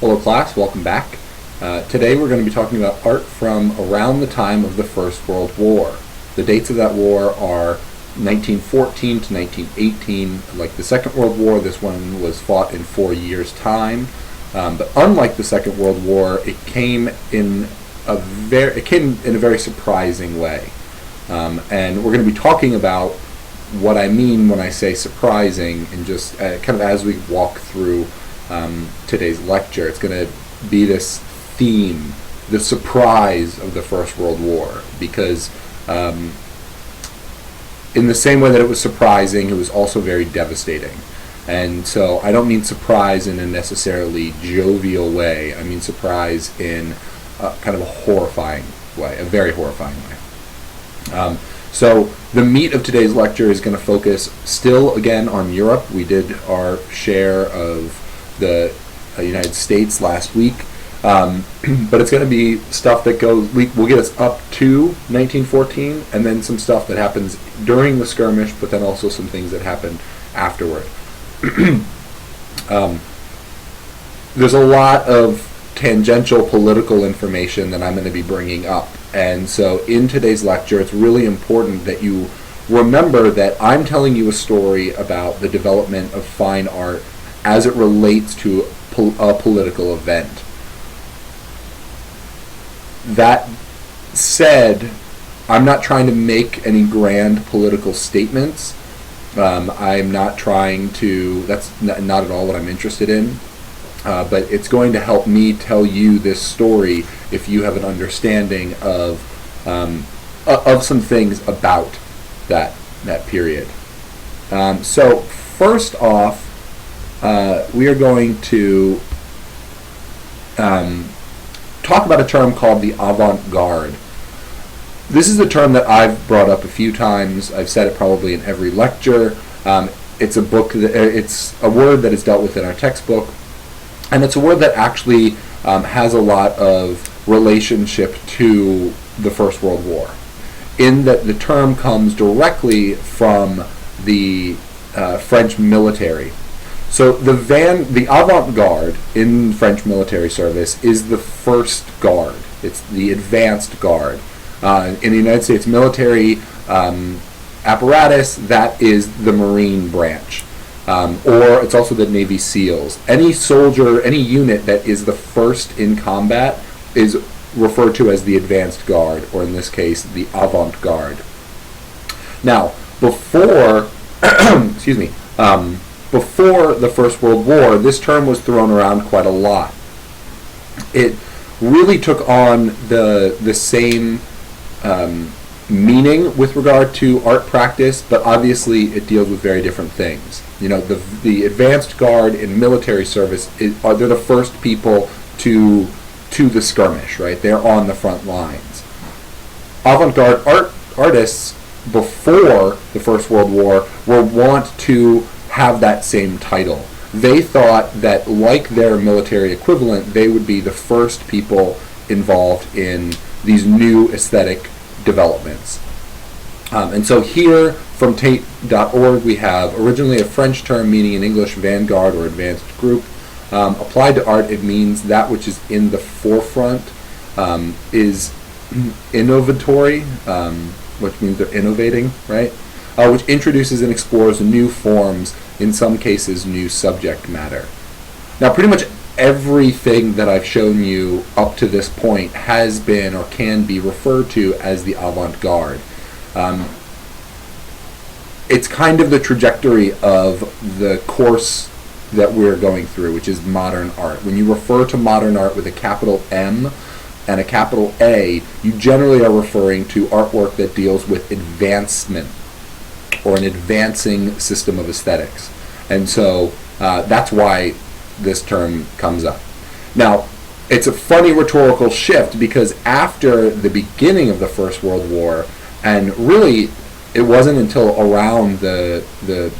Hello class, welcome back. Today we're going to be talking about art from around the time of the First World War. The dates of that war are 1914 to 1918. Like the Second World War, this one was fought in 4 years' time. But unlike the Second World War, it came in a very surprising way. And we're going to be talking about what I mean when I say surprising, and just kind of as we walk through today's lecture. It's going to be this theme, the surprise of the First World War, because in the same way that it was surprising, it was also very devastating. And so I don't mean surprise in a necessarily jovial way. I mean surprise in kind of a horrifying way, a very horrifying way. So the meat of today's lecture is going to focus still again on Europe. We did our share of the United States last week, but it's going to be stuff that will get us up to 1914, and then some stuff that happens during the skirmish, but then also some things that happen afterward. There's a lot of tangential political information that I'm going to be bringing up, and so in today's lecture it's really important that you remember that I'm telling you a story about the development of fine art as it relates to a political event. That said, I'm not trying to make any grand political statements. I'm not trying to, that's not at all what I'm interested in. But it's going to help me tell you this story if you have an understanding of some things about that period. So first off, we are going to talk about a term called the avant-garde. This is a term that I've brought up a few times. I've said it probably in every lecture. It's a word that is dealt with in our textbook, and it's a word that actually has a lot of relationship to the First World War, in that the term comes directly from the French military. So the avant-garde in French military service is the first guard. It's the advanced guard. In the United States military apparatus, that is the Marine branch. Or it's also the Navy SEALs. Any soldier, any unit that is the first in combat is referred to as the advanced guard, or in this case, the avant-garde. Now, before, before the First World War, this term was thrown around quite a lot. It really took on the same meaning with regard to art practice, but obviously it deals with very different things. You know, the advanced guard in military service they're the first people to the skirmish, right? They're on the front lines. Avant-garde artists before the First World War were wont to have that same title. They thought that, like their military equivalent, they would be the first people involved in these new aesthetic developments. And so here from Tate.org we have originally a French term meaning in English vanguard or advanced group. Applied to art, it means that which is in the forefront, is innovatory, which means they're innovating, right? Which introduces and explores new forms, in some cases new subject matter. Now, pretty much everything that I've shown you up to this point has been or can be referred to as the avant-garde. It's kind of the trajectory of the course that we're going through, which is modern art. When you refer to modern art with a capital M and a capital A, you generally are referring to artwork that deals with advancement or an advancing system of aesthetics. And so that's why this term comes up. Now, it's a funny rhetorical shift, because after the beginning of the First World War, and really it wasn't until around the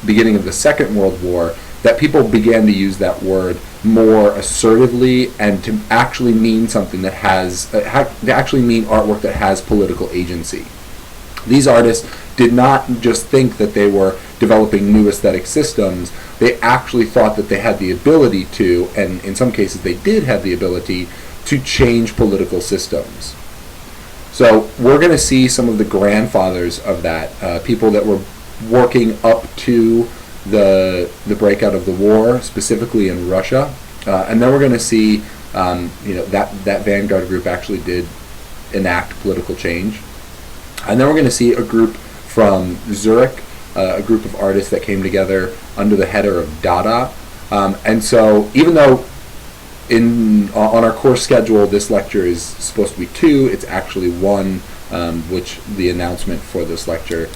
beginning of the Second World War that people began to use that word more assertively and to actually mean something that to actually mean artwork that has political agency. These artists did not just think that they were developing new aesthetic systems, they actually thought that they had the ability to, and in some cases they did have the ability, to change political systems. So we're going to see some of the grandfathers of that, people that were working up to the breakout of the war, specifically in Russia, and then we're going to see that vanguard group actually did enact political change, and then we're going to see a group from Zurich, a group of artists that came together under the header of Dada, and so even though on our course schedule this lecture is supposed to be 2, it's actually 1, which the announcement for this lecture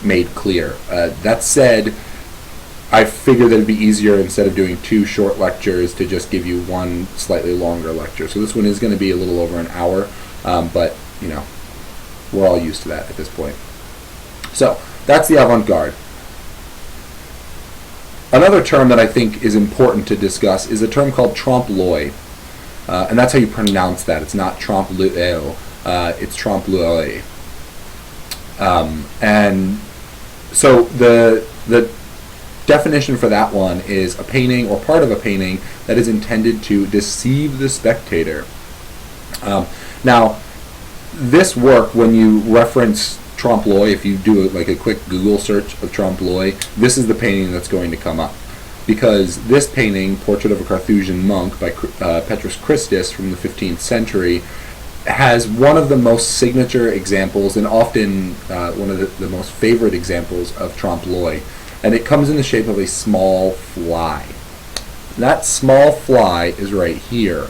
made clear. That said, I figured that it'd be easier, instead of doing 2 short lectures, to just give you 1 slightly longer lecture. So this one is going to be a little over an hour, but we're all used to that at this point. So that's the avant-garde. Another term that I think is important to discuss is a term called trompe-l'oeil, and that's how you pronounce that. It's not trompe-l'oeil, it's trompe-l'oeil. And so the definition for that one is a painting or part of a painting that is intended to deceive the spectator. Now, this work, when you reference trompe-l'oeil, if you do like a quick Google search of trompe-l'oeil, this is the painting that's going to come up. Because this painting, Portrait of a Carthusian Monk by Petrus Christus from the 15th century, has one of the most signature examples, and often one of the most favorite examples of trompe-l'oeil. And it comes in the shape of a small fly. That small fly is right here.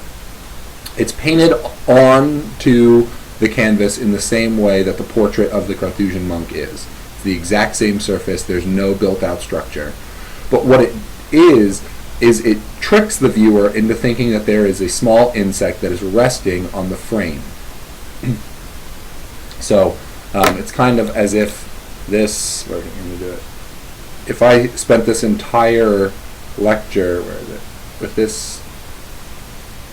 It's painted onto the canvas in the same way that the portrait of the Carthusian monk is. It's the exact same surface. There's no built-out structure. But what it is it tricks the viewer into thinking that there is a small insect that is resting on the frame. So it's kind of as if this, where am I going to do it? If I spent this entire lecture, where is it, with this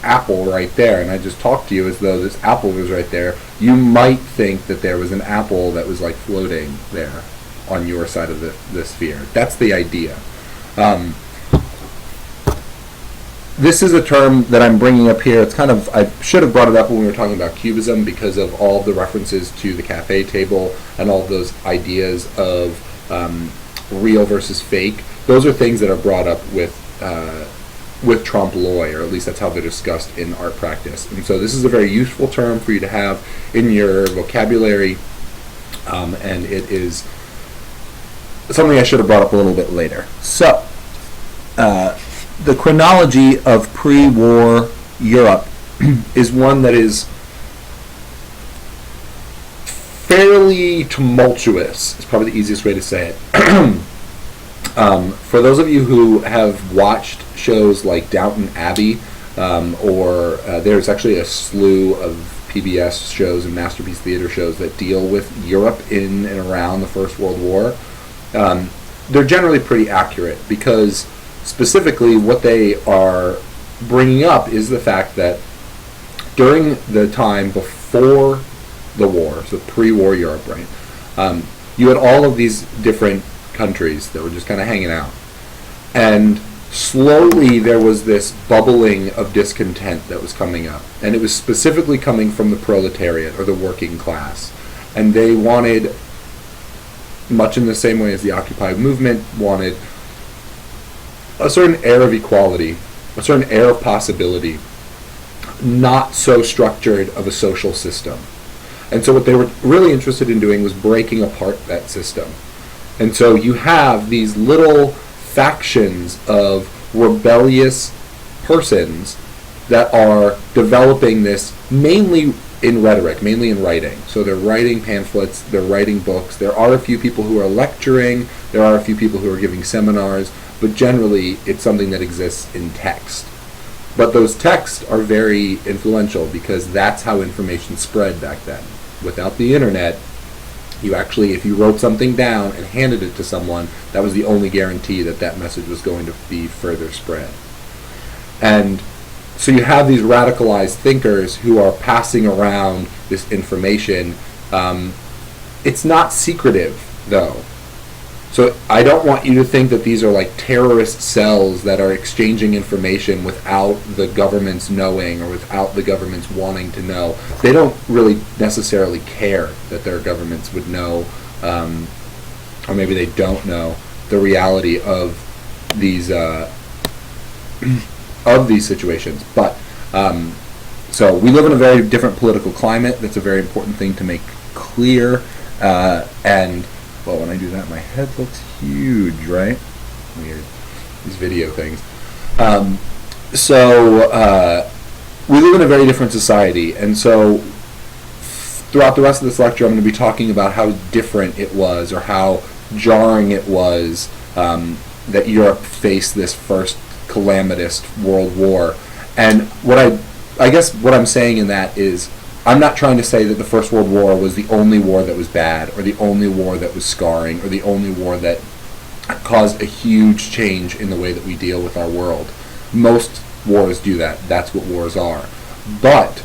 apple right there, and I just talked to you as though this apple was right there, you might think that there was an apple that was like floating there on your side of the sphere. That's the idea. This is a term that I'm bringing up here. It's kind of, I should have brought it up when we were talking about Cubism, because of all the references to the cafe table and all those ideas of real versus fake. Those are things that are brought up with trompe-l'oeil, or at least that's how they're discussed in art practice. And so this is a very useful term for you to have in your vocabulary, and it is something I should have brought up a little bit later. So, the chronology of pre-war Europe is one that is fairly tumultuous, is probably the easiest way to say it. For those of you who have watched shows like Downton Abbey, or there's actually a slew of PBS shows and Masterpiece Theater shows that deal with Europe in and around the First World War, they're generally pretty accurate, because specifically what they are bringing up is the fact that during the time before the war, so pre-war Europe, right, you had all of these different countries that were just kind of hanging out. And slowly there was this bubbling of discontent that was coming up. And it was specifically coming from the proletariat, or the working class. And they wanted, much in the same way as the Occupy movement, wanted a certain air of equality, a certain air of possibility, not so structured of a social system. And so what they were really interested in doing was breaking apart that system. And so you have these little factions of rebellious persons that are developing this mainly in rhetoric, mainly in writing. So they're writing pamphlets, they're writing books. There are a few people who are lecturing, there are a few people who are giving seminars, but generally it's something that exists in text. But those texts are very influential, because that's how information spread back then. Without the internet, you actually, if you wrote something down and handed it to someone, that was the only guarantee that that message was going to be further spread. And so you have these radicalized thinkers who are passing around this information. It's not secretive, though. So I don't want you to think that these are like terrorist cells that are exchanging information without the government's knowing or without the government's wanting to know. They don't really necessarily care that their governments would know, or maybe they don't know the reality of these situations. But so we live in a very different political climate. That's a very important thing to make clear. And well, when I do that, my head looks huge, right? Weird. These video things. We live in a very different society, and so throughout the rest of this lecture, I'm going to be talking about how different it was, or how jarring it was that Europe faced this first calamitous world war. And I guess what I'm saying in that is, I'm not trying to say that the First World War was the only war that was bad, or the only war that was scarring, or the only war that caused a huge change in the way that we deal with our world. Most wars do that. That's what wars are. But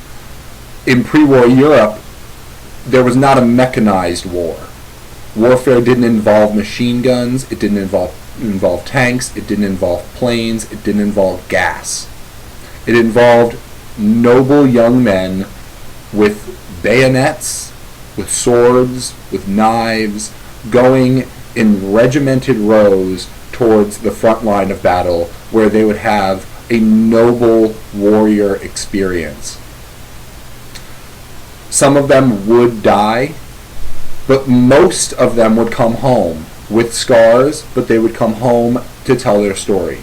in pre-war Europe, there was not a mechanized war. Warfare didn't involve machine guns. It didn't involve tanks. It didn't involve planes. It didn't involve gas. It involved noble young men with bayonets, with swords, with knives, going in regimented rows towards the front line of battle, where they would have a noble warrior experience. Some of them would die, but most of them would come home with scars, but they would come home to tell their story.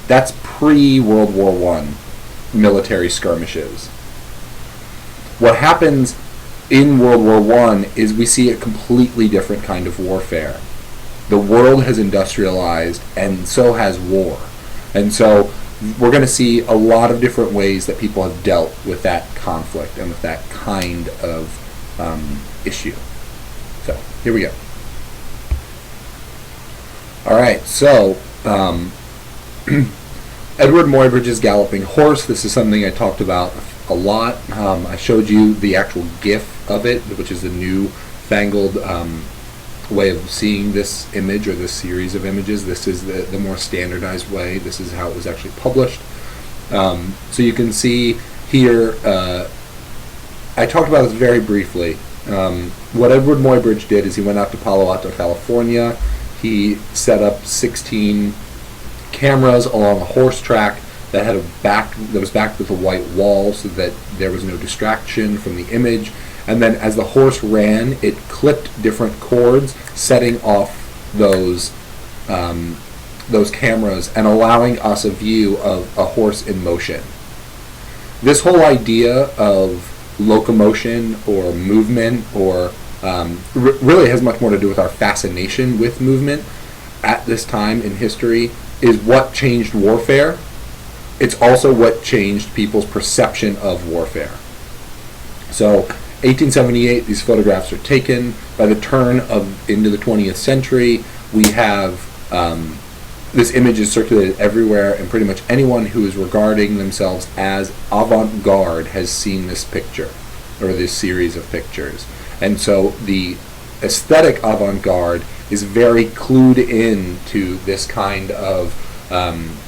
That's pre-World War I military skirmishes. What happens in World War I is we see a completely different kind of warfare. The world has industrialized, and so has war. And so we're going to see a lot of different ways that people have dealt with that conflict and with that kind of issue. So, here we go. Alright, so Edward Muybridge's Galloping Horse. This is something I talked about a lot. I showed you the actual GIF of it, which is a new fangled way of seeing this image, or this series of images. This is the more standardized way. This is how it was actually published. So you can see here, I talked about this very briefly. What Edward Muybridge did is he went out to Palo Alto, California. He set up 16 cameras along a horse track that had that was backed with a white wall, so that there was no distraction from the image. And then as the horse ran, it clipped different cords, setting off those cameras and allowing us a view of a horse in motion. This whole idea of locomotion or movement, or really has much more to do with our fascination with movement at this time in history, is what changed warfare. It's also what changed people's perception of warfare. So 1878, these photographs are taken. By the turn into the 20th century, we have this image is circulated everywhere, and pretty much anyone who is regarding themselves as avant-garde has seen this picture, or this series of pictures. And so the aesthetic avant-garde is very clued in to this kind of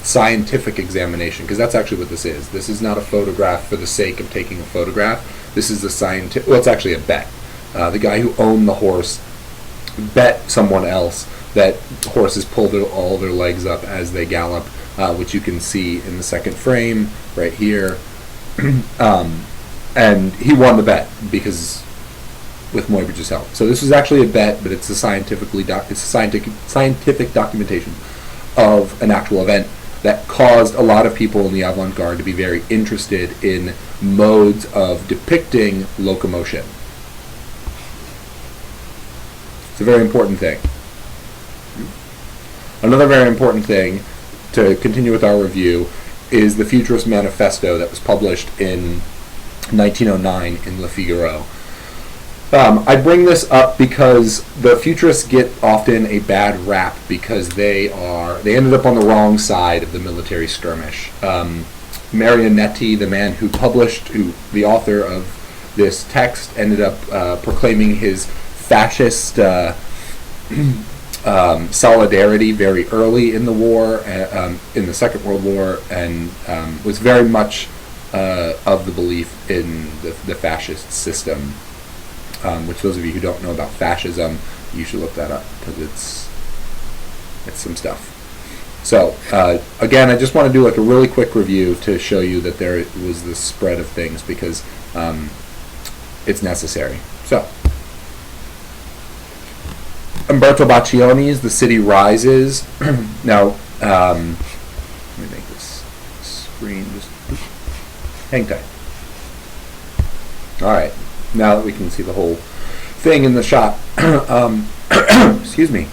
scientific examination, because that's actually what this is. This is not a photograph for the sake of taking a photograph. This is the scientific, well, it's actually a bet. The guy who owned the horse bet someone else that horses pull all their legs up as they gallop, which you can see in the second frame right here. And he won the bet because with Muybridge's help. So this is actually a bet, but it's a scientific documentation of an actual event that caused a lot of people in the avant-garde to be very interested in modes of depicting locomotion. It's a very important thing. Another very important thing, to continue with our review, is the Futurist Manifesto that was published in 1909 in Le Figaro. I bring this up because the futurists get often a bad rap because they ended up on the wrong side of the military skirmish. Marinetti, the man the author of this text, ended up proclaiming his fascist solidarity very early in the war, in the Second World War, and was very much of the belief in the fascist system, which those of you who don't know about fascism, you should look that up, because it's some stuff. So, again, I just want to do like a really quick review to show you that there was this spread of things, because it's necessary. So, Umberto Boccioni's The City Rises. Now, let me make this screen just hang tight. All right, now that we can see the whole thing in the shot. Excuse me.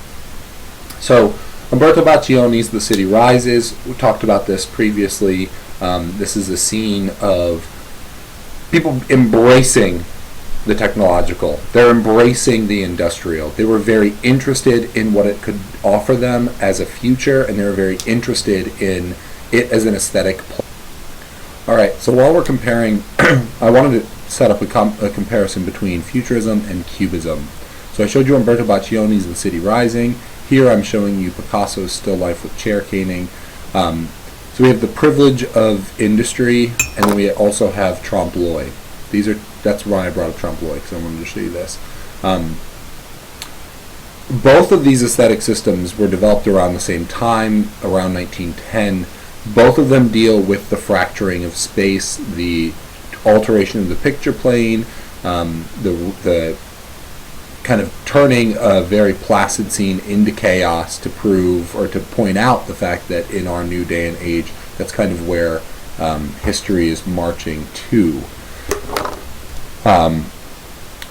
So, Umberto Boccioni's The City Rises. We talked about this previously. This is a scene of people embracing the technological. They're embracing the industrial. They were very interested in what it could offer them as a future, and they were very interested in it as an aesthetic. All right, so while we're comparing, I wanted to set up a comparison between Futurism and Cubism. So I showed you Umberto Boccioni's The City Rising. Here I'm showing you Picasso's Still Life with Chair Caning. So we have the privilege of industry, and then we also have trompe l'oeil. That's why I brought up trompe l'oeil, because I wanted to show you this. Both of these aesthetic systems were developed around the same time, around 1910. Both of them deal with the fracturing of space, the alteration of the picture plane, the kind of turning a very placid scene into chaos to prove or to point out the fact that in our new day and age, that's kind of where history is marching to.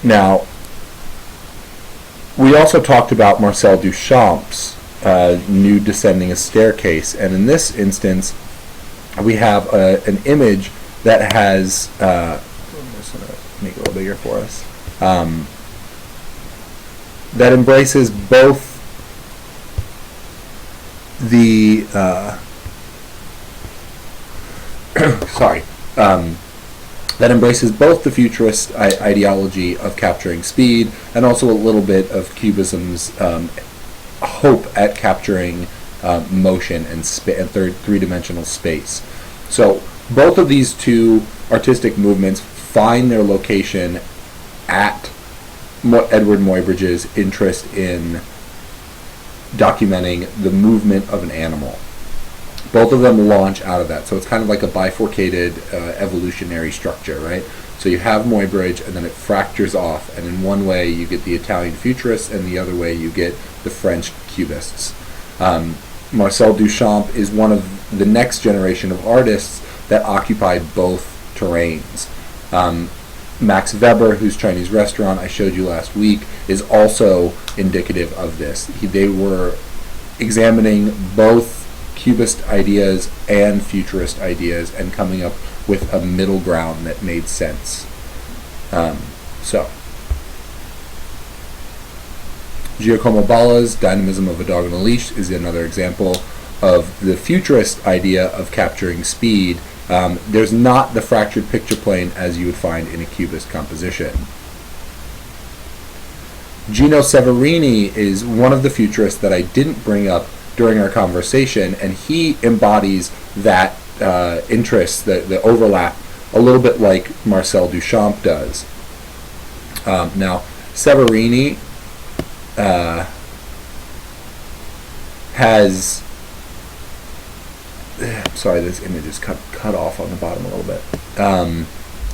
Now, we also talked about Marcel Duchamp's Nude Descending a Staircase, and in this instance, we have an image that has, I'm just going to make it a little bigger for us, that embraces both the, that embraces both the futurist ideology of capturing speed and also a little bit of Cubism's hope at capturing motion and three-dimensional space. So both of these two artistic movements find their location at Edward Muybridge's interest in documenting the movement of an animal. Both of them launch out of that. So it's kind of like a bifurcated evolutionary structure, right? So you have Muybridge, and then it fractures off, and in one way you get the Italian futurists, and the other way you get the French cubists. Marcel Duchamp is one of the next generation of artists that occupied both terrains. Max Weber, whose Chinese restaurant I showed you last week, is also indicative of this. They were examining both Cubist ideas and Futurist ideas and coming up with a middle ground that made sense. Giacomo Balla's Dynamism of a Dog on a Leash is another example of the Futurist idea of capturing speed. There's not the fractured picture plane as you would find in a Cubist composition. Gino Severini is one of the Futurists that I didn't bring up during our conversation, and he embodies that interest, the overlap, a little bit like Marcel Duchamp does. Now, Severini has... sorry, this image is cut off on the bottom a little bit.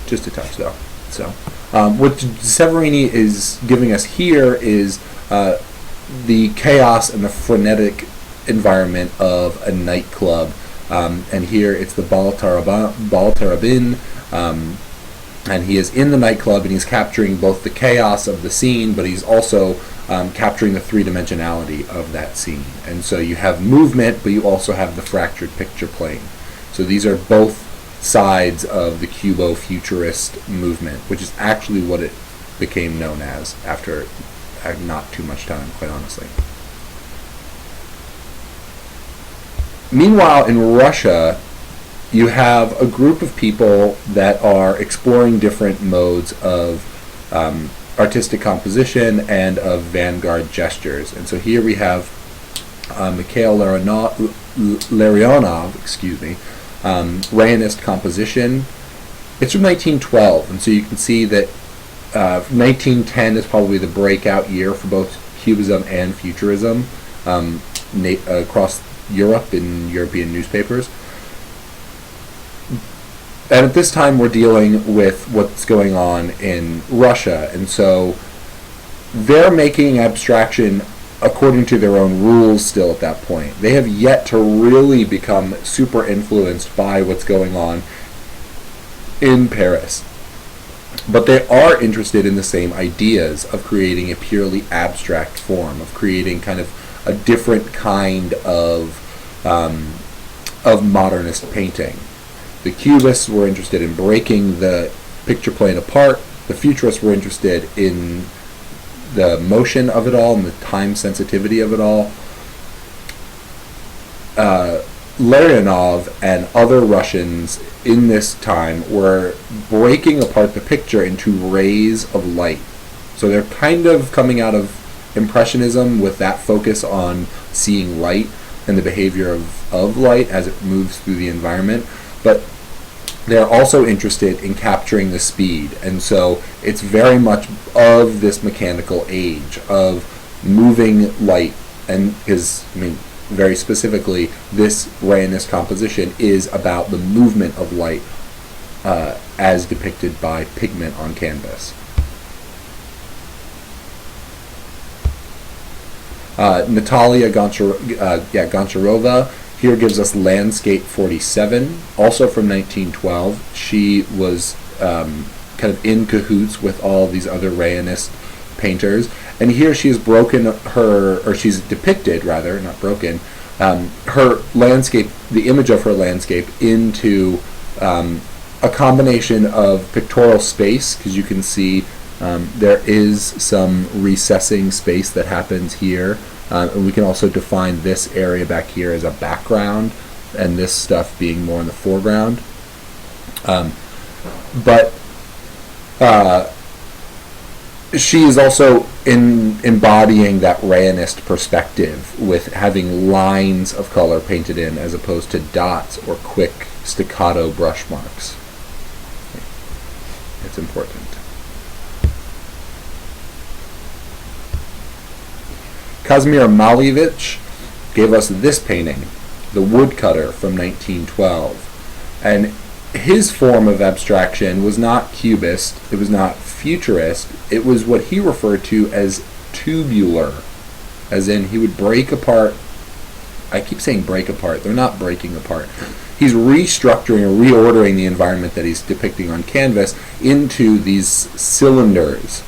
Just a touch, though. So, what Severini is giving us here is the chaos and the frenetic environment of a nightclub. And here it's the Bal Tarabin, and he is in the nightclub, and he's capturing both the chaos of the scene, but he's also capturing the three-dimensionality of that scene. And so you have movement, but you also have the fractured picture plane. So these are both sides of the Cubo-Futurist movement, which is actually what it became known as after not too much time, quite honestly. Meanwhile, in Russia, you have a group of people that are exploring different modes of artistic composition and of vanguard gestures. And so here we have Mikhail Larionov, Rayanist composition. It's from 1912, and so you can see that 1910 is probably the breakout year for both Cubism and Futurism across Europe in European newspapers. And at this time we're dealing with what's going on in Russia, and so they're making abstraction according to their own rules still at that point. They have yet to really become super influenced by what's going on in Paris. But they are interested in the same ideas of creating a purely abstract form, of creating kind of a different kind of modernist painting. The Cubists were interested in breaking the picture plane apart. The Futurists were interested in the motion of it all and the time sensitivity of it all. Larionov and other Russians in this time were breaking apart the picture into rays of light. So they're kind of coming out of Impressionism with that focus on seeing light and the behavior of light as it moves through the environment. But they're also interested in capturing the speed. And so it's very much of this mechanical age of moving light. And very specifically, this Rayanist composition is about the movement of light as depicted by pigment on canvas. Natalia Goncharova here gives us Landscape 47, also from 1912. She was kind of in cahoots with all these other Rayanist painters. And here she has she's depicted, rather, not broken, her landscape, the image of her landscape, into a combination of pictorial space, because you can see there is some recessing space that happens here. And we can also define this area back here as a background, and this stuff being more in the foreground. But she is also embodying that Rayanist perspective with having lines of color painted in as opposed to dots or quick staccato brush marks. It's important. Kazimir Malevich gave us this painting, The Woodcutter, from 1912. And his form of abstraction was not cubist, it was not futurist, it was what he referred to as tubular, as in he would break apart. I keep saying break apart, they're not breaking apart. He's restructuring or reordering the environment that he's depicting on canvas into these cylinders.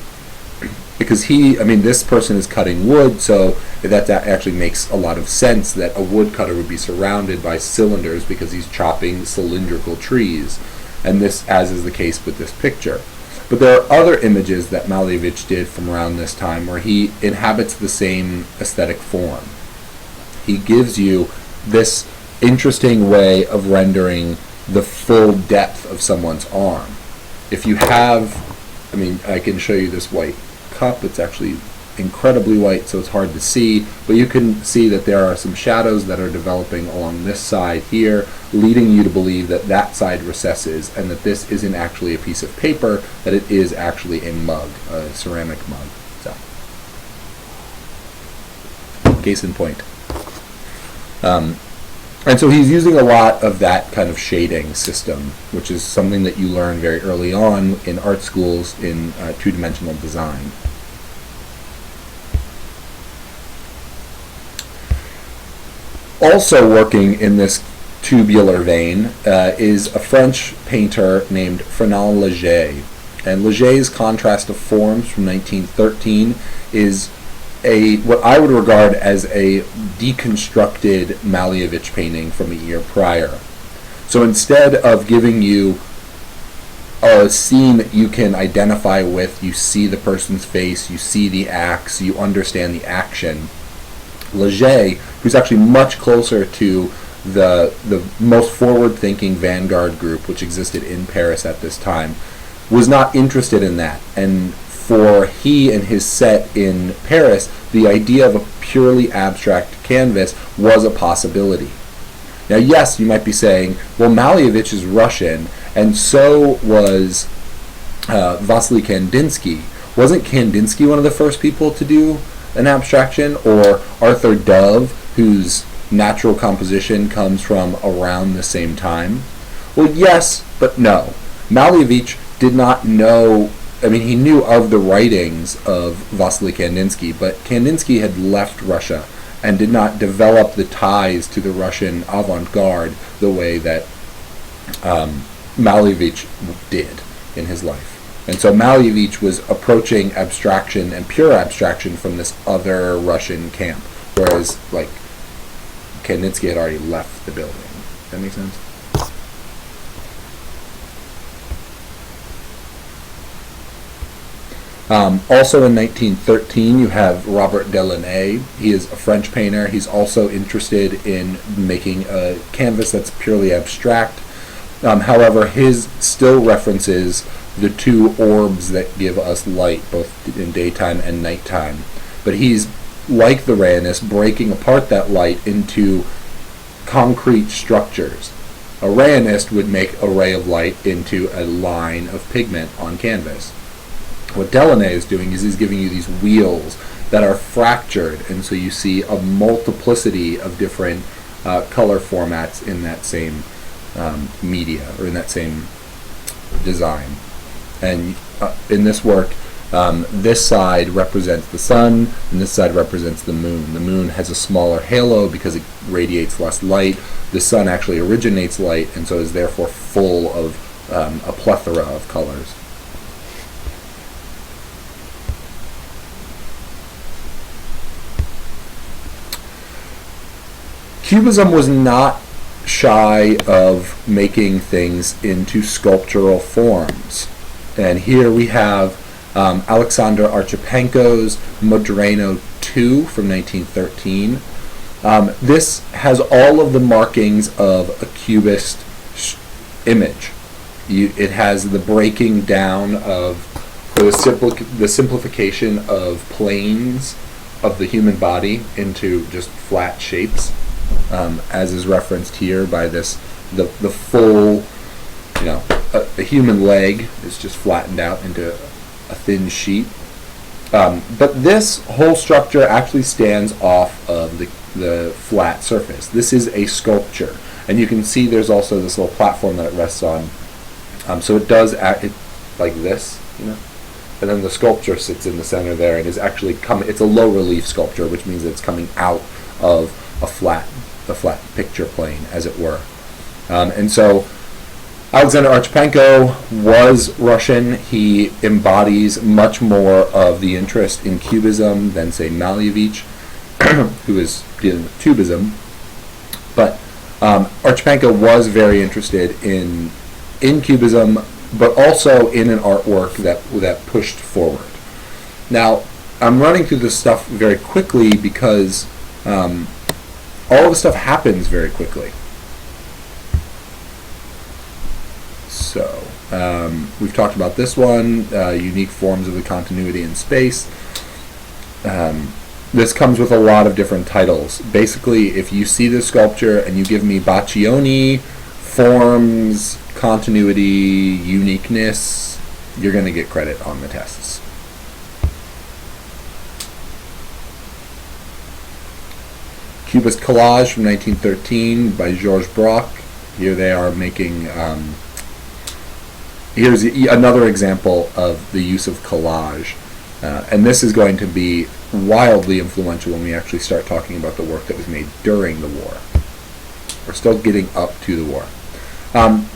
Because this person is cutting wood, so that actually makes a lot of sense that a woodcutter would be surrounded by cylinders because he's chopping cylindrical trees. And this, as is the case with this picture. But there are other images that Malevich did from around this time where he inhabits the same aesthetic form. He gives you this interesting way of rendering the full depth of someone's arm. If you have, I can show you this white cup. It's actually incredibly white, so it's hard to see, but you can see that there are some shadows that are developing along this side here, leading you to believe that that side recesses and that this isn't actually a piece of paper, that it is actually a mug, a ceramic mug. So, case in point. And so he's using a lot of that kind of shading system, which is something that you learn very early on in art schools in two-dimensional design. Also working in this tubular vein is a French painter named Fernand Léger. And Léger's Contrast of Forms from 1913 is what I would regard as a deconstructed Malevich painting from a year prior. So instead of giving you a scene that you can identify with, you see the person's face, you see the acts, you understand the action, Léger, who's actually much closer to the most forward-thinking vanguard group which existed in Paris at this time, was not interested in that and for he and his set in Paris, the idea of a purely abstract canvas was a possibility. Now, yes, you might be saying, well, Malevich is Russian, and so was Vasily Kandinsky. Wasn't Kandinsky one of the first people to do an abstraction? Or Arthur Dove, whose natural composition comes from around the same time? Well, yes, but no. Malevich did not know, I mean, he knew of the writings of Vasily Kandinsky, but Kandinsky had left Russia and did not develop the ties to the Russian avant-garde the way that Malevich did in his life. And so Malevich was approaching abstraction and pure abstraction from this other Russian camp, whereas, like, Kandinsky had already left the building. Does that make sense? Also in 1913, you have Robert Delaunay. He is a French painter. He's also interested in making a canvas that's purely abstract. However, his still references the two orbs that give us light, both in daytime and nighttime. But he's, like the Rayanist, breaking apart that light into concrete structures. A Rayanist would make a ray of light into a line of pigment on canvas. What Delaunay is doing is he's giving you these wheels that are fractured, and so you see a multiplicity of different color formats in that same media, or in that same design. And in this work, this side represents the sun, and this side represents the moon. The moon has a smaller halo because it radiates less light. The sun actually originates light, and so is therefore full of a plethora of colors. Cubism was not shy of making things into sculptural forms. And here we have Alexander Archipenko's Modreno II from 1913. This has all of the markings of a cubist image. It has the breaking down of the simplification of planes of the human body into just flat shapes, as is referenced here by the full, a human leg is just flattened out into a thin sheet. But this whole structure actually stands off of the flat surface. This is a sculpture, and you can see there's also this little platform that it rests on. So it does act like this, and then the sculpture sits in the center there and is actually it's a low relief sculpture, which means that it's coming out of a flat picture plane, as it were. And so Alexander Archipenko was Russian. He embodies much more of the interest in Cubism than, say, Malevich, who is dealing with Cubism. But Archipenko was very interested in Cubism, but also in an artwork that pushed forward. Now, I'm running through this stuff very quickly because all of the stuff happens very quickly. So, we've talked about this one, unique forms of the continuity in space. This comes with a lot of different titles. Basically, if you see this sculpture and you give me Baccioni, forms, continuity, uniqueness, you're going to get credit on the tests. Cubist Collage from 1913 by Georges Braque. Here they are making, here's another example of the use of collage. And this is going to be wildly influential when we actually start talking about the work that was made during the war. We're still getting up to the war.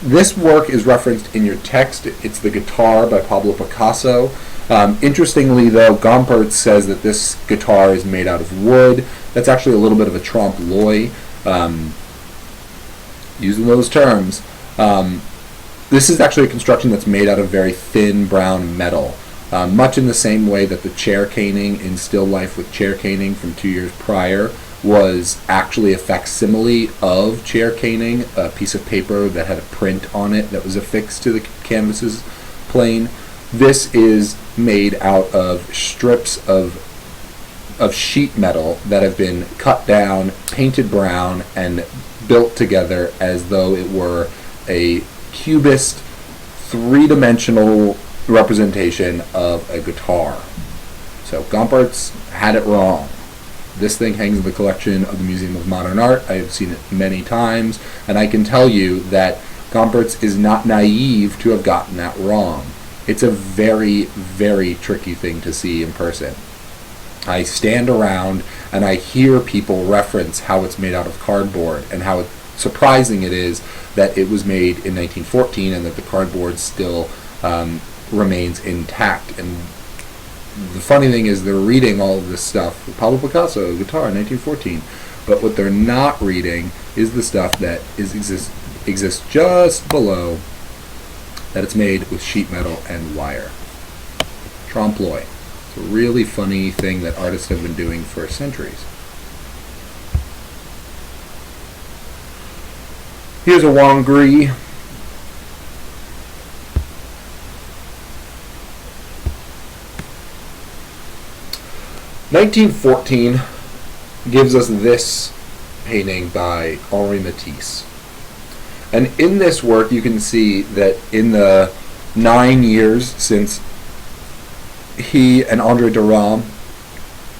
This work is referenced in your text. It's The Guitar by Pablo Picasso. Interestingly, though, Gompertz says that this guitar is made out of wood. That's actually a little bit of a trompe-l'oeil, using those terms. This is actually a construction that's made out of very thin brown metal, much in the same way that the chair caning in Still Life with Chair Caning from 2 years prior was actually a facsimile of chair caning, a piece of paper that had a print on it that was affixed to the canvas's plane. This is made out of strips of sheet metal that have been cut down, painted brown, and built together as though it were a cubist, three-dimensional representation of a guitar. So Gompertz had it wrong. This thing hangs in the collection of the Museum of Modern Art. I have seen it many times, and I can tell you that Gompertz is not naive to have gotten that wrong. It's a very, very tricky thing to see in person. I stand around and I hear people reference how it's made out of cardboard and how surprising it is that it was made in 1914 and that the cardboard still remains intact. And the funny thing is they're reading all of this stuff, Pablo Picasso, guitar, 1914, but what they're not reading is the stuff that exists just below, that it's made with sheet metal and wire. Trompe l'oeil. It's a really funny thing that artists have been doing for centuries. Here's a Wang Gris. (1914) gives us this painting by Henri Matisse. And in this work you can see that in the 9 years since he and André Derain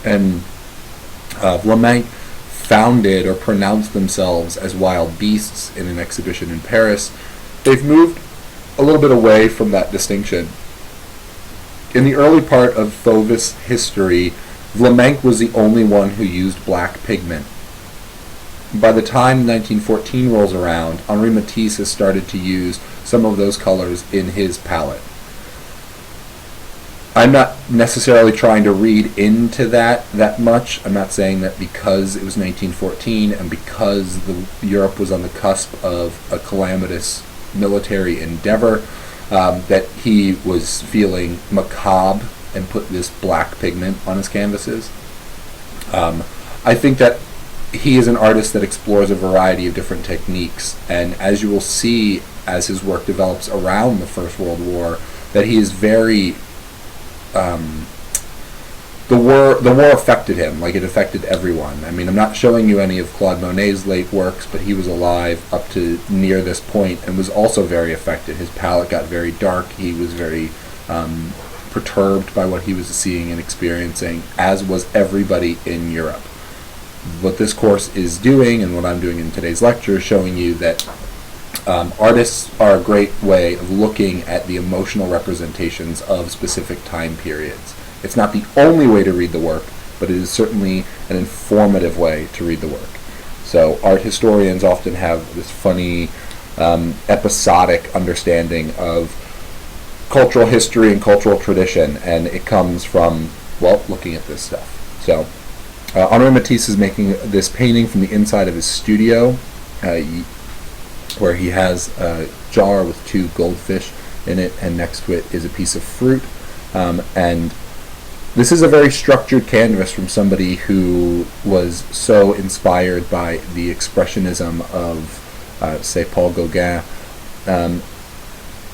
and Vlaminck founded or pronounced themselves as wild beasts in an exhibition in Paris, they've moved a little bit away from that distinction. In the early part of Fauvis's history, Vlaminck was the only one who used black pigment. By the time 1914 rolls around, Henri Matisse has started to use some of those colors in his palette. I'm not necessarily trying to read into that much. I'm not saying that because it was 1914 and because Europe was on the cusp of a calamitous military endeavor, that he was feeling macabre and put this black pigment on his canvases. I think that he is an artist that explores a variety of different techniques, and as you will see as his work develops around the First World War, that he is very the war affected him like it affected everyone. I mean, I'm not showing you any of Claude Monet's late works, but he was alive up to near this point and was also very affected. His palette got very dark. He was very perturbed by what he was seeing and experiencing, as was everybody in Europe. What this course is doing, and what I'm doing in today's lecture, is showing you that artists are a great way of looking at the emotional representations of specific time periods. It's not the only way to read the work, but it is certainly an informative way to read the work. So art historians often have this funny, episodic understanding of cultural history and cultural tradition, and it comes from, well, looking at this stuff. So Henri Matisse is making this painting from the inside of his studio, where he has a jar with 2 goldfish in it, and next to it is a piece of fruit. And this is a very structured canvas from somebody who was so inspired by the expressionism of, say, Paul Gauguin.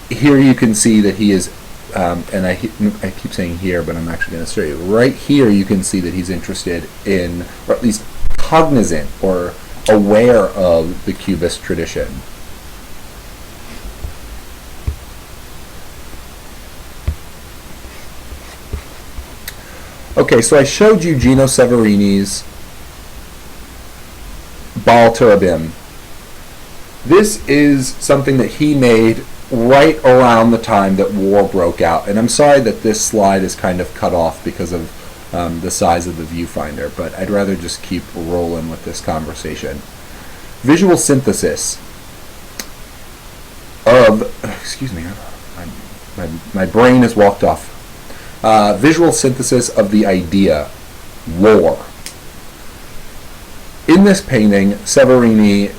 Here you can see that he is, and I keep saying here, but I'm actually going to show you. Right here you can see that he's interested in, or at least cognizant or aware of, the Cubist tradition. Okay, so I showed you Gino Severini's Baal Terabim. This is something that he made right around the time that war broke out. And I'm sorry that this slide is kind of cut off because of the size of the viewfinder, but I'd rather just keep rolling with this conversation. Visual synthesis of, excuse me, my brain has walked off. Visual synthesis of the idea, war. In this painting, Severini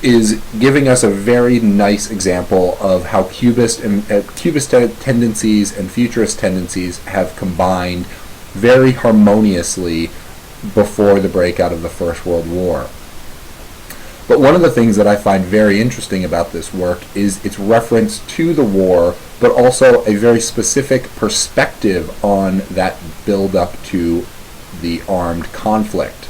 is giving us a very nice example of how Cubist tendencies and Futurist tendencies have combined very harmoniously before the breakout of the First World War. But one of the things that I find very interesting about this work is its reference to the war, but also a very specific perspective on that build-up to the armed conflict.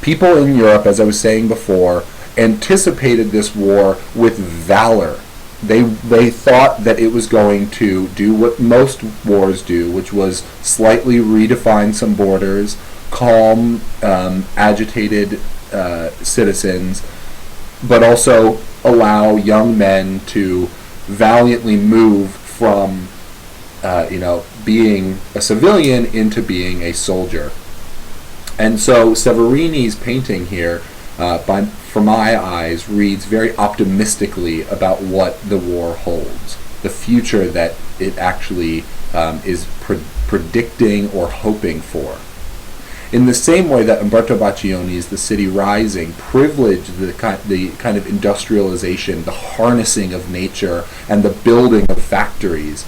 People in Europe, as I was saying before, anticipated this war with valor. They thought that it was going to do what most wars do, which was slightly redefine some borders, calm agitated citizens, but also allow young men to valiantly move from being a civilian into being a soldier. And so Severini's painting here, for my eyes, reads very optimistically about what the war holds, the future that it actually is predicting or hoping for. In the same way that Umberto Baccioni's The City Rising privileged the kind of industrialization, the harnessing of nature, and the building of factories,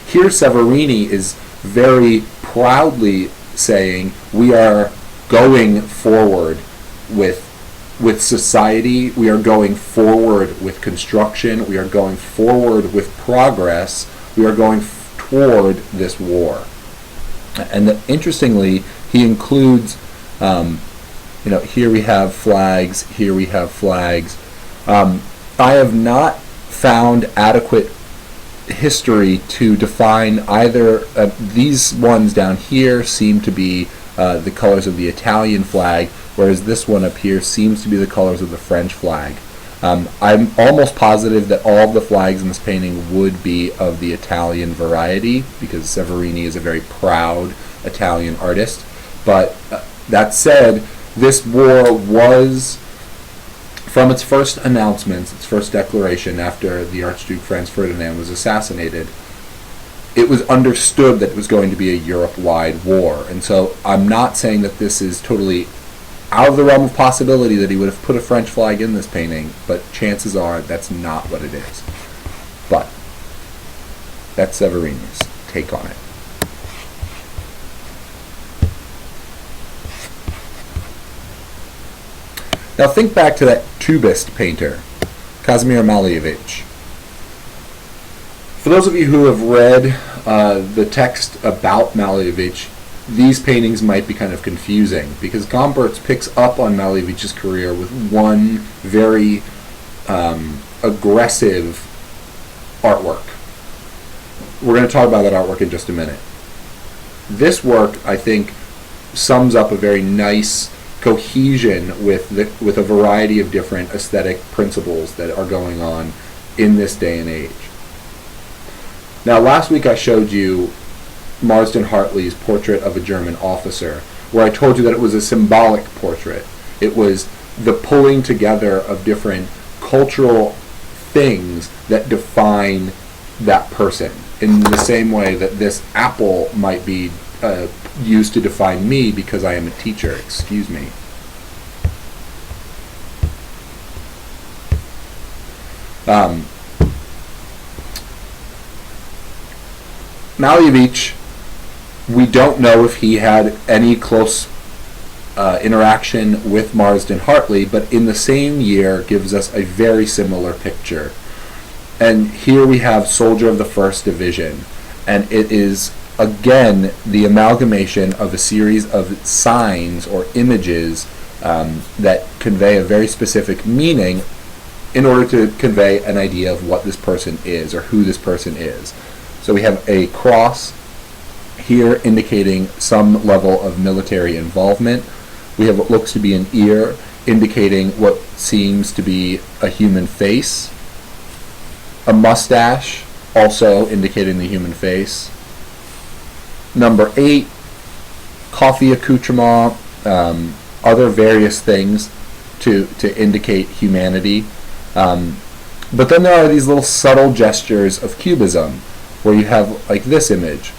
here Severini is very proudly saying we are going forward with society, we are going forward with construction, we are going forward with progress, we are going toward this war. And interestingly, he includes, here we have flags, here we have flags. I have not found adequate history to define either. These ones down here seem to be the colors of the Italian flag, whereas this one up here seems to be the colors of the French flag. I'm almost positive that all of the flags in this painting would be of the Italian variety, because Severini is a very proud Italian artist. But that said, this war was, from its first announcements, its first declaration after the Archduke Franz Ferdinand was assassinated, it was understood that it was going to be a Europe-wide war. And so I'm not saying that this is totally out of the realm of possibility that he would have put a French flag in this painting, but chances are that's not what it is. But that's Severini's take on it. Now think back to that Cubist painter, Kazimir Malevich. For those of you who have read the text about Malevich, these paintings might be kind of confusing, because Gompertz picks up on Malevich's career with one very aggressive artwork. We're going to talk about that artwork in just a minute. This work, I think, sums up a very nice cohesion with a variety of different aesthetic principles that are going on in this day and age. Now, last week I showed you Marsden Hartley's Portrait of a German Officer, where I told you that it was a symbolic portrait. It was the pulling together of different cultural things that define that person, in the same way that this apple might be used to define me because I am a teacher. Excuse me. Malevich, we don't know if he had any close interaction with Marsden Hartley, but in the same year gives us a very similar picture. And here we have Soldier of the 1st Division, and it is again the amalgamation of a series of signs or images that convey a very specific meaning in order to convey an idea of what this person is or who this person is. So we have a cross here indicating some level of military involvement. We have what looks to be an ear indicating what seems to be a human face. A mustache also indicating the human face. Number 8, coffee accoutrement, other various things to indicate humanity. But then there are these little subtle gestures of cubism, where you have like this image,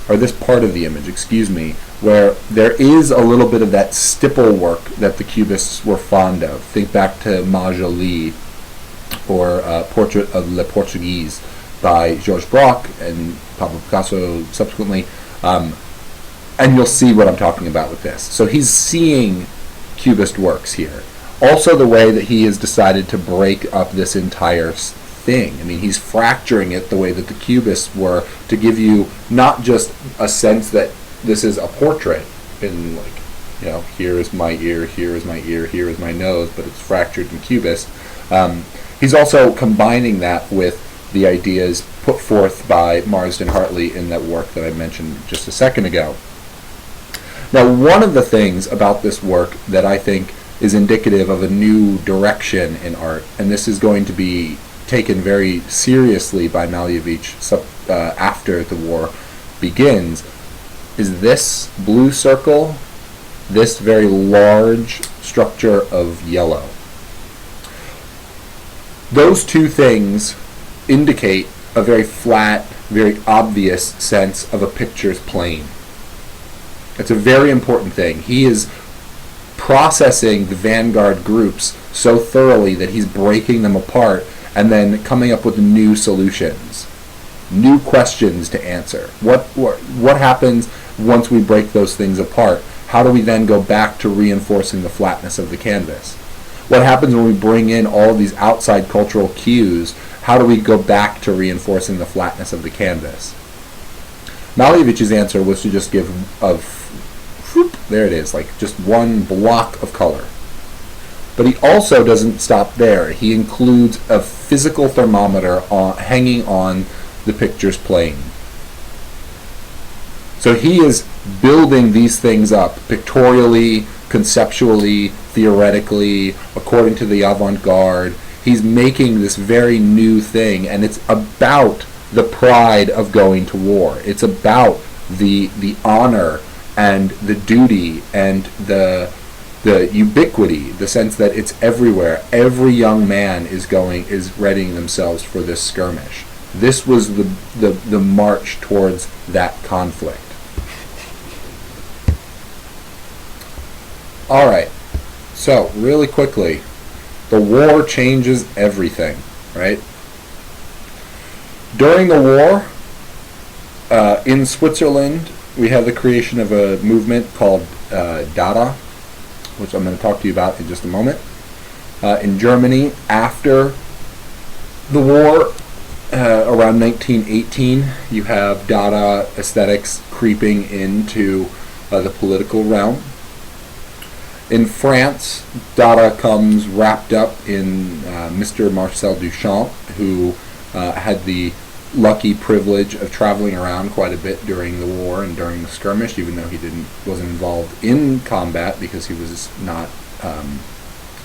or this part of the image, excuse me, where there is a little bit of that stipple work that the Cubists were fond of. Think back to Majoli, or Portrait of Le Portuguese by Georges Braque and Pablo Picasso subsequently, and you'll see what I'm talking about with this. So he's seeing Cubist works here. Also, the way that he has decided to break up this entire thing. I mean, he's fracturing it the way that the Cubists were, to give you not just a sense that this is a portrait in, like, you know, here is my ear, here is my ear, here is my nose, but it's fractured in Cubist. He's also combining that with the ideas put forth by Marsden Hartley in that work that I mentioned just a second ago. Now, one of the things about this work that I think is indicative of a new direction in art, and this is going to be taken very seriously by Malevich after the war begins, is this blue circle, this very large structure of yellow. Those two things indicate a very flat, very obvious sense of a picture's plane. It's a very important thing. He is processing the vanguard groups so thoroughly that he's breaking them apart and then coming up with new solutions, new questions to answer. What happens once we break those things apart? How do we then go back to reinforcing the flatness of the canvas? What happens when we bring in all these outside cultural cues? How do we go back to reinforcing the flatness of the canvas? Malevich's answer was to just give there it is, like just one block of color. But he also doesn't stop there. He includes a physical thermometer hanging on the picture's plane. So he is building these things up pictorially, conceptually, theoretically, according to the avant-garde. He's making this very new thing, and it's about the pride of going to war. It's about the honor and the duty and the ubiquity, the sense that it's everywhere. Every young man is readying themselves for this skirmish. This was the march towards that conflict. All right. So, really quickly, the war changes everything, right? During the war, in Switzerland, we have the creation of a movement called Dada, which I'm going to talk to you about in just a moment. In Germany, after the war, around 1918, you have Dada aesthetics creeping into the political realm. In France, Dada comes wrapped up in Mr. Marcel Duchamp, who had the lucky privilege of traveling around quite a bit during the war and during the skirmish, even though he wasn't involved in combat because he was not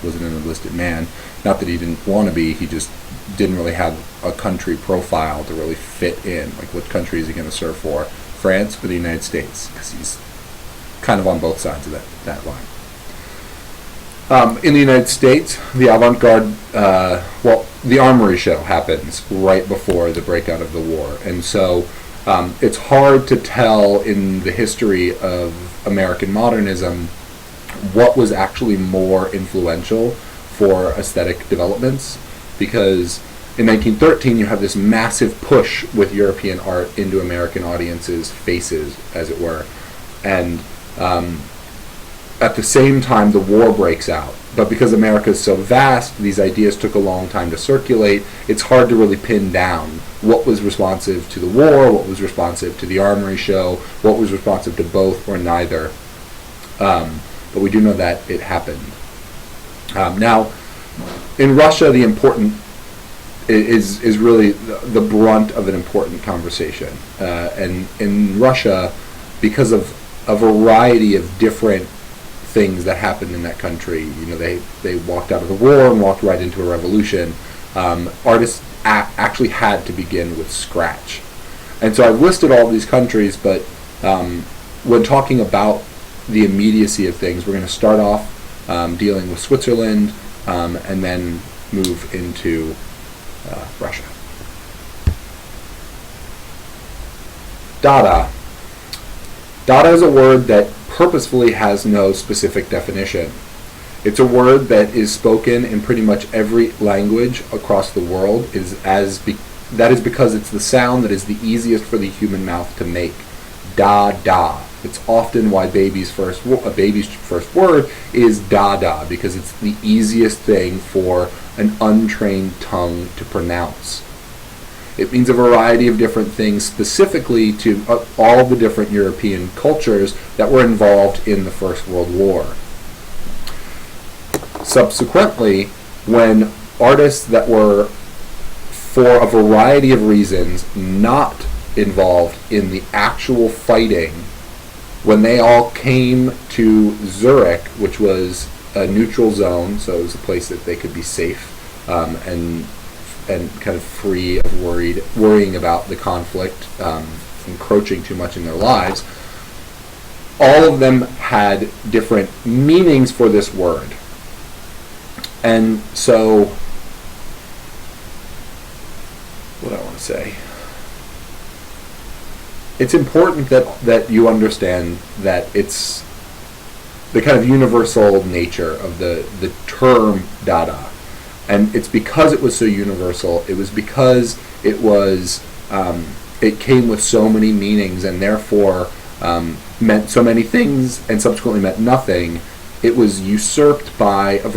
wasn't an enlisted man. Not that he didn't want to be, he just didn't really have a country profile to really fit in. Like, what country is he going to serve for? France or the United States? Because he's kind of on both sides of that line. In the United States, the avant-garde, the Armory Show happens right before the breakout of the war. And so it's hard to tell in the history of American modernism what was actually more influential for aesthetic developments, because in 1913 you have this massive push with European art into American audiences' faces, as it were. And at the same time, the war breaks out. But because America is so vast, these ideas took a long time to circulate. It's hard to really pin down what was responsive to the war, what was responsive to the Armory Show, what was responsive to both or neither. But we do know that it happened. Now, in Russia, the important is really the brunt of an important conversation. And in Russia, because of a variety of different things that happened in that country, they walked out of the war and walked right into a revolution. Artists actually had to begin with scratch. And so I've listed all these countries, but when talking about the immediacy of things, we're going to start off dealing with Switzerland and then move into Russia. Dada. Dada is a word that purposefully has no specific definition. It's a word that is spoken in pretty much every language across the world. That is because it's the sound that is the easiest for the human mouth to make. da. It's often why a baby's first word is da, because it's the easiest thing for an untrained tongue to pronounce. It means a variety of different things, specifically to all the different European cultures that were involved in the First World War. Subsequently, when artists that were, for a variety of reasons, not involved in the actual fighting, when they all came to Zurich, which was a neutral zone, so it was a place that they could be safe and kind of free of worrying about the conflict encroaching too much in their lives, all of them had different meanings for this word. And so, what do I want to say? It's important that you understand that it's the kind of universal nature of the term Dada. And it's because it was so universal, it was because it was, it came with so many meanings and therefore meant so many things and subsequently meant nothing. It was usurped by a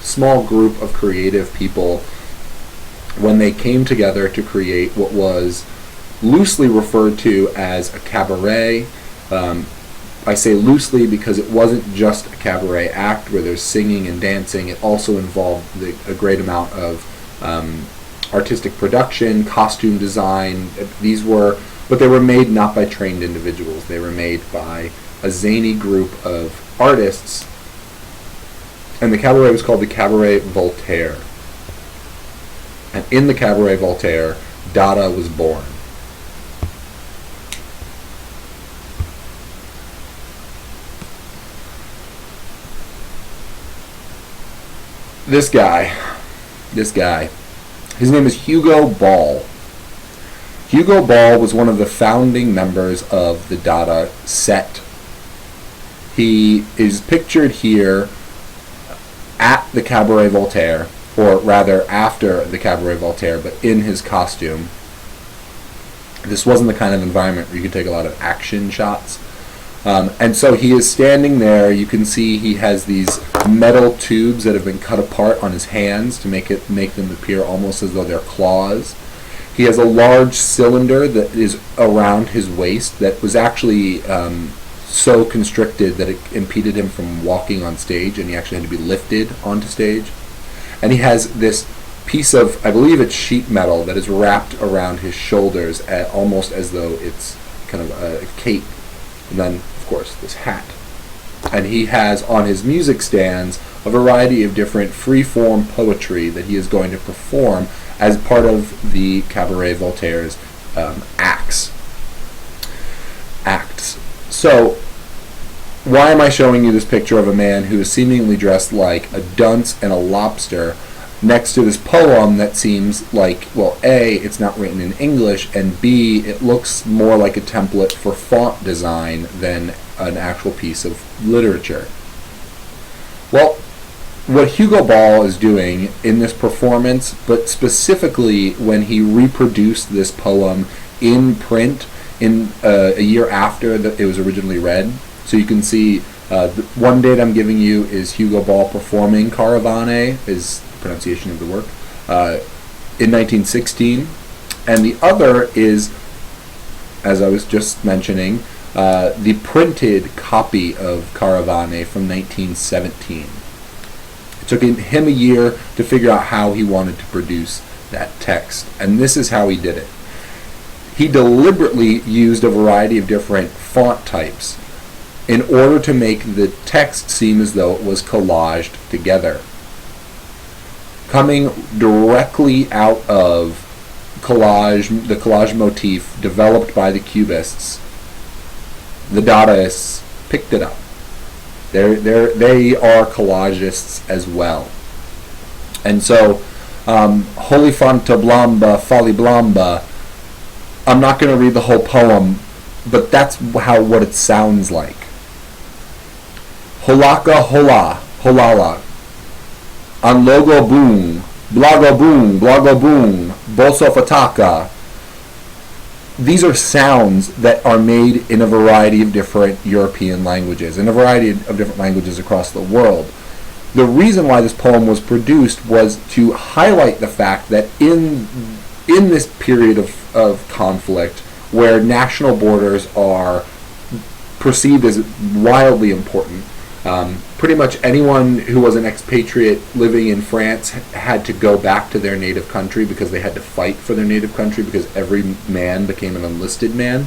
small group of creative people when they came together to create what was loosely referred to as a cabaret. I say loosely because it wasn't just a cabaret act where there's singing and dancing. It also involved a great amount of artistic production, costume design. But they were made not by trained individuals. They were made by a zany group of artists. And the cabaret was called the Cabaret Voltaire. And in the Cabaret Voltaire, Dada was born. This guy, his name is Hugo Ball. Hugo Ball was one of the founding members of the Dada set. He is pictured here at the Cabaret Voltaire, or rather after the Cabaret Voltaire, but in his costume. This wasn't the kind of environment where you could take a lot of action shots. And so he is standing there. You can see he has these metal tubes that have been cut apart on his hands to make them appear almost as though they're claws. He has a large cylinder that is around his waist that was actually so constricted that it impeded him from walking on stage, and he actually had to be lifted onto stage. And he has this piece of, I believe it's sheet metal, that is wrapped around his shoulders almost as though it's kind of a cape. And then, of course, this hat. And he has on his music stands a variety of different free-form poetry that he is going to perform as part of the Cabaret Voltaire's acts. So, why am I showing you this picture of a man who is seemingly dressed like a dunce and a lobster next to this poem that seems like, well, A, it's not written in English, and B, it looks more like a template for font design than an actual piece of literature? Well, what Hugo Ball is doing in this performance, but specifically when he reproduced this poem in print in a year after it was originally read. So you can see one date I'm giving you is Hugo Ball performing Caravane, is the pronunciation of the work, in 1916. And the other is, as I was just mentioning, the printed copy of Caravane from 1917. It took him a year to figure out how he wanted to produce that text, and this is how he did it. He deliberately used a variety of different font types in order to make the text seem as though it was collaged together. Coming directly out of the collage motif developed by the Cubists, the Dadaists picked it up. They are collagists as well. And so, Holifanta Blamba, Folly Blamba, I'm not going to read the whole poem, but that's what it sounds like. Holaka hola, holala. Anlogo boom, blago boom, blago boom, boso fataka. these are sounds that are made in a variety of different European languages, in a variety of different languages across the world. The reason why this poem was produced was to highlight the fact that in this period of conflict, where national borders are perceived as wildly important, pretty much anyone who was an expatriate living in France had to go back to their native country because they had to fight for their native country, because every man became an enlisted man.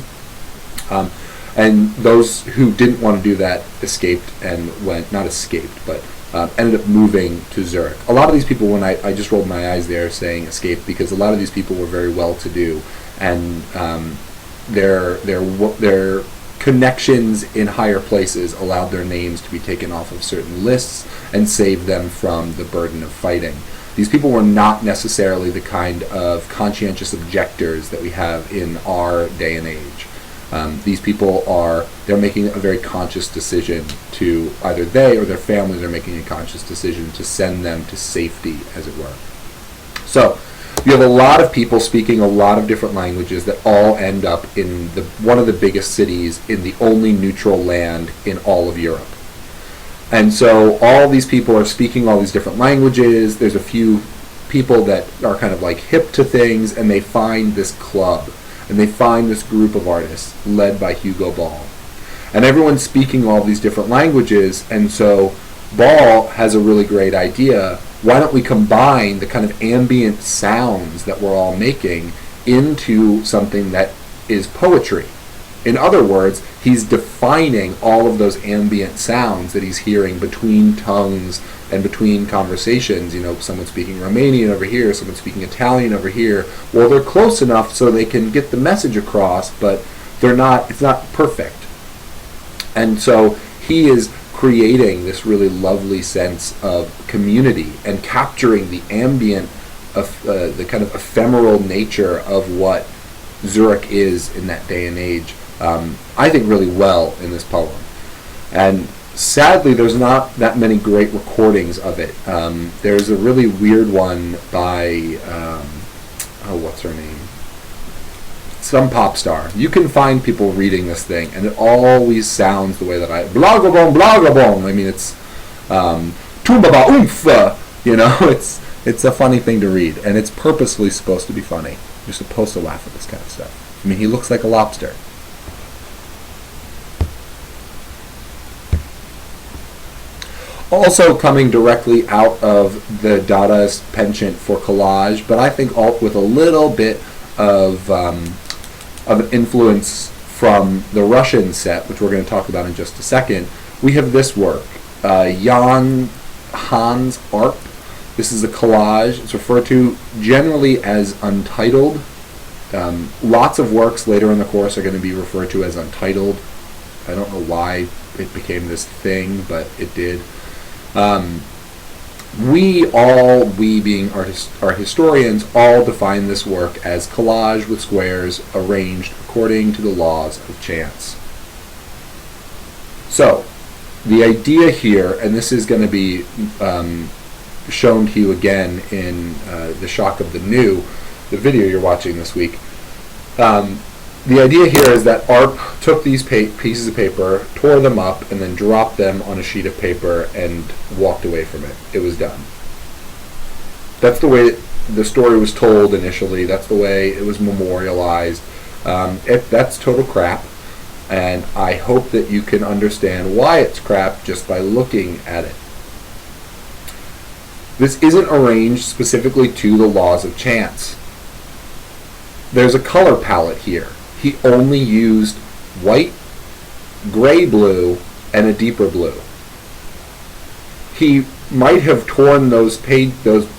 And those who didn't want to do that escaped and not escaped, but ended up moving to Zurich. A lot of these people, when I just rolled my eyes there saying escaped, because a lot of these people were very well-to-do, and their connections in higher places allowed their names to be taken off of certain lists and saved them from the burden of fighting. These people were not necessarily the kind of conscientious objectors that we have in our day and age. These people they're making a very conscious decision to, either they or their families are making a conscious decision to send them to safety, as it were. So, you have a lot of people speaking a lot of different languages that all end up in one of the biggest cities in the only neutral land in all of Europe. And so all these people are speaking all these different languages. There's a few people that are kind of like hip to things, and they find this club, and they find this group of artists led by Hugo Ball. And everyone's speaking all these different languages, and so Ball has a really great idea. Why don't we combine the kind of ambient sounds that we're all making into something that is poetry? In other words, he's defining all of those ambient sounds that he's hearing between tongues and between conversations. You know, someone speaking Romanian over here, someone speaking Italian over here. Well, they're close enough so they can get the message across, but it's not perfect. And so he is creating this really lovely sense of community and capturing the ambient, the kind of ephemeral nature of what Zurich is in that day and age, I think really well in this poem. And sadly, there's not that many great recordings of it. There's a really weird one by, what's her name? Some pop star. You can find people reading this thing, and it always sounds the way that blagabong, blagabong. I mean, it's tumbaba oomph. You know, it's a funny thing to read, and it's purposely supposed to be funny. You're supposed to laugh at this kind of stuff. I mean, he looks like a lobster. Also coming directly out of the Dadaist penchant for collage, but I think with a little bit of an influence from the Russian set, which we're going to talk about in just a second. We have this work, Jan Hans Arp. This is a collage. It's referred to generally as untitled. Lots of works later in the course are going to be referred to as untitled. I don't know why it became this thing, but it did. We being our historians, all define this work as collage with squares arranged according to the laws of chance. So, the idea here, and this is going to be shown to you again in The Shock of the New, the video you're watching this week. The idea here is that Arp took these pieces of paper, tore them up, and then dropped them on a sheet of paper and walked away from it. It was done. That's the way the story was told initially. That's the way it was memorialized. That's total crap, and I hope that you can understand why it's crap just by looking at it. This isn't arranged specifically to the laws of chance. There's a color palette here. He only used white, gray-blue, and a deeper blue. He might have torn those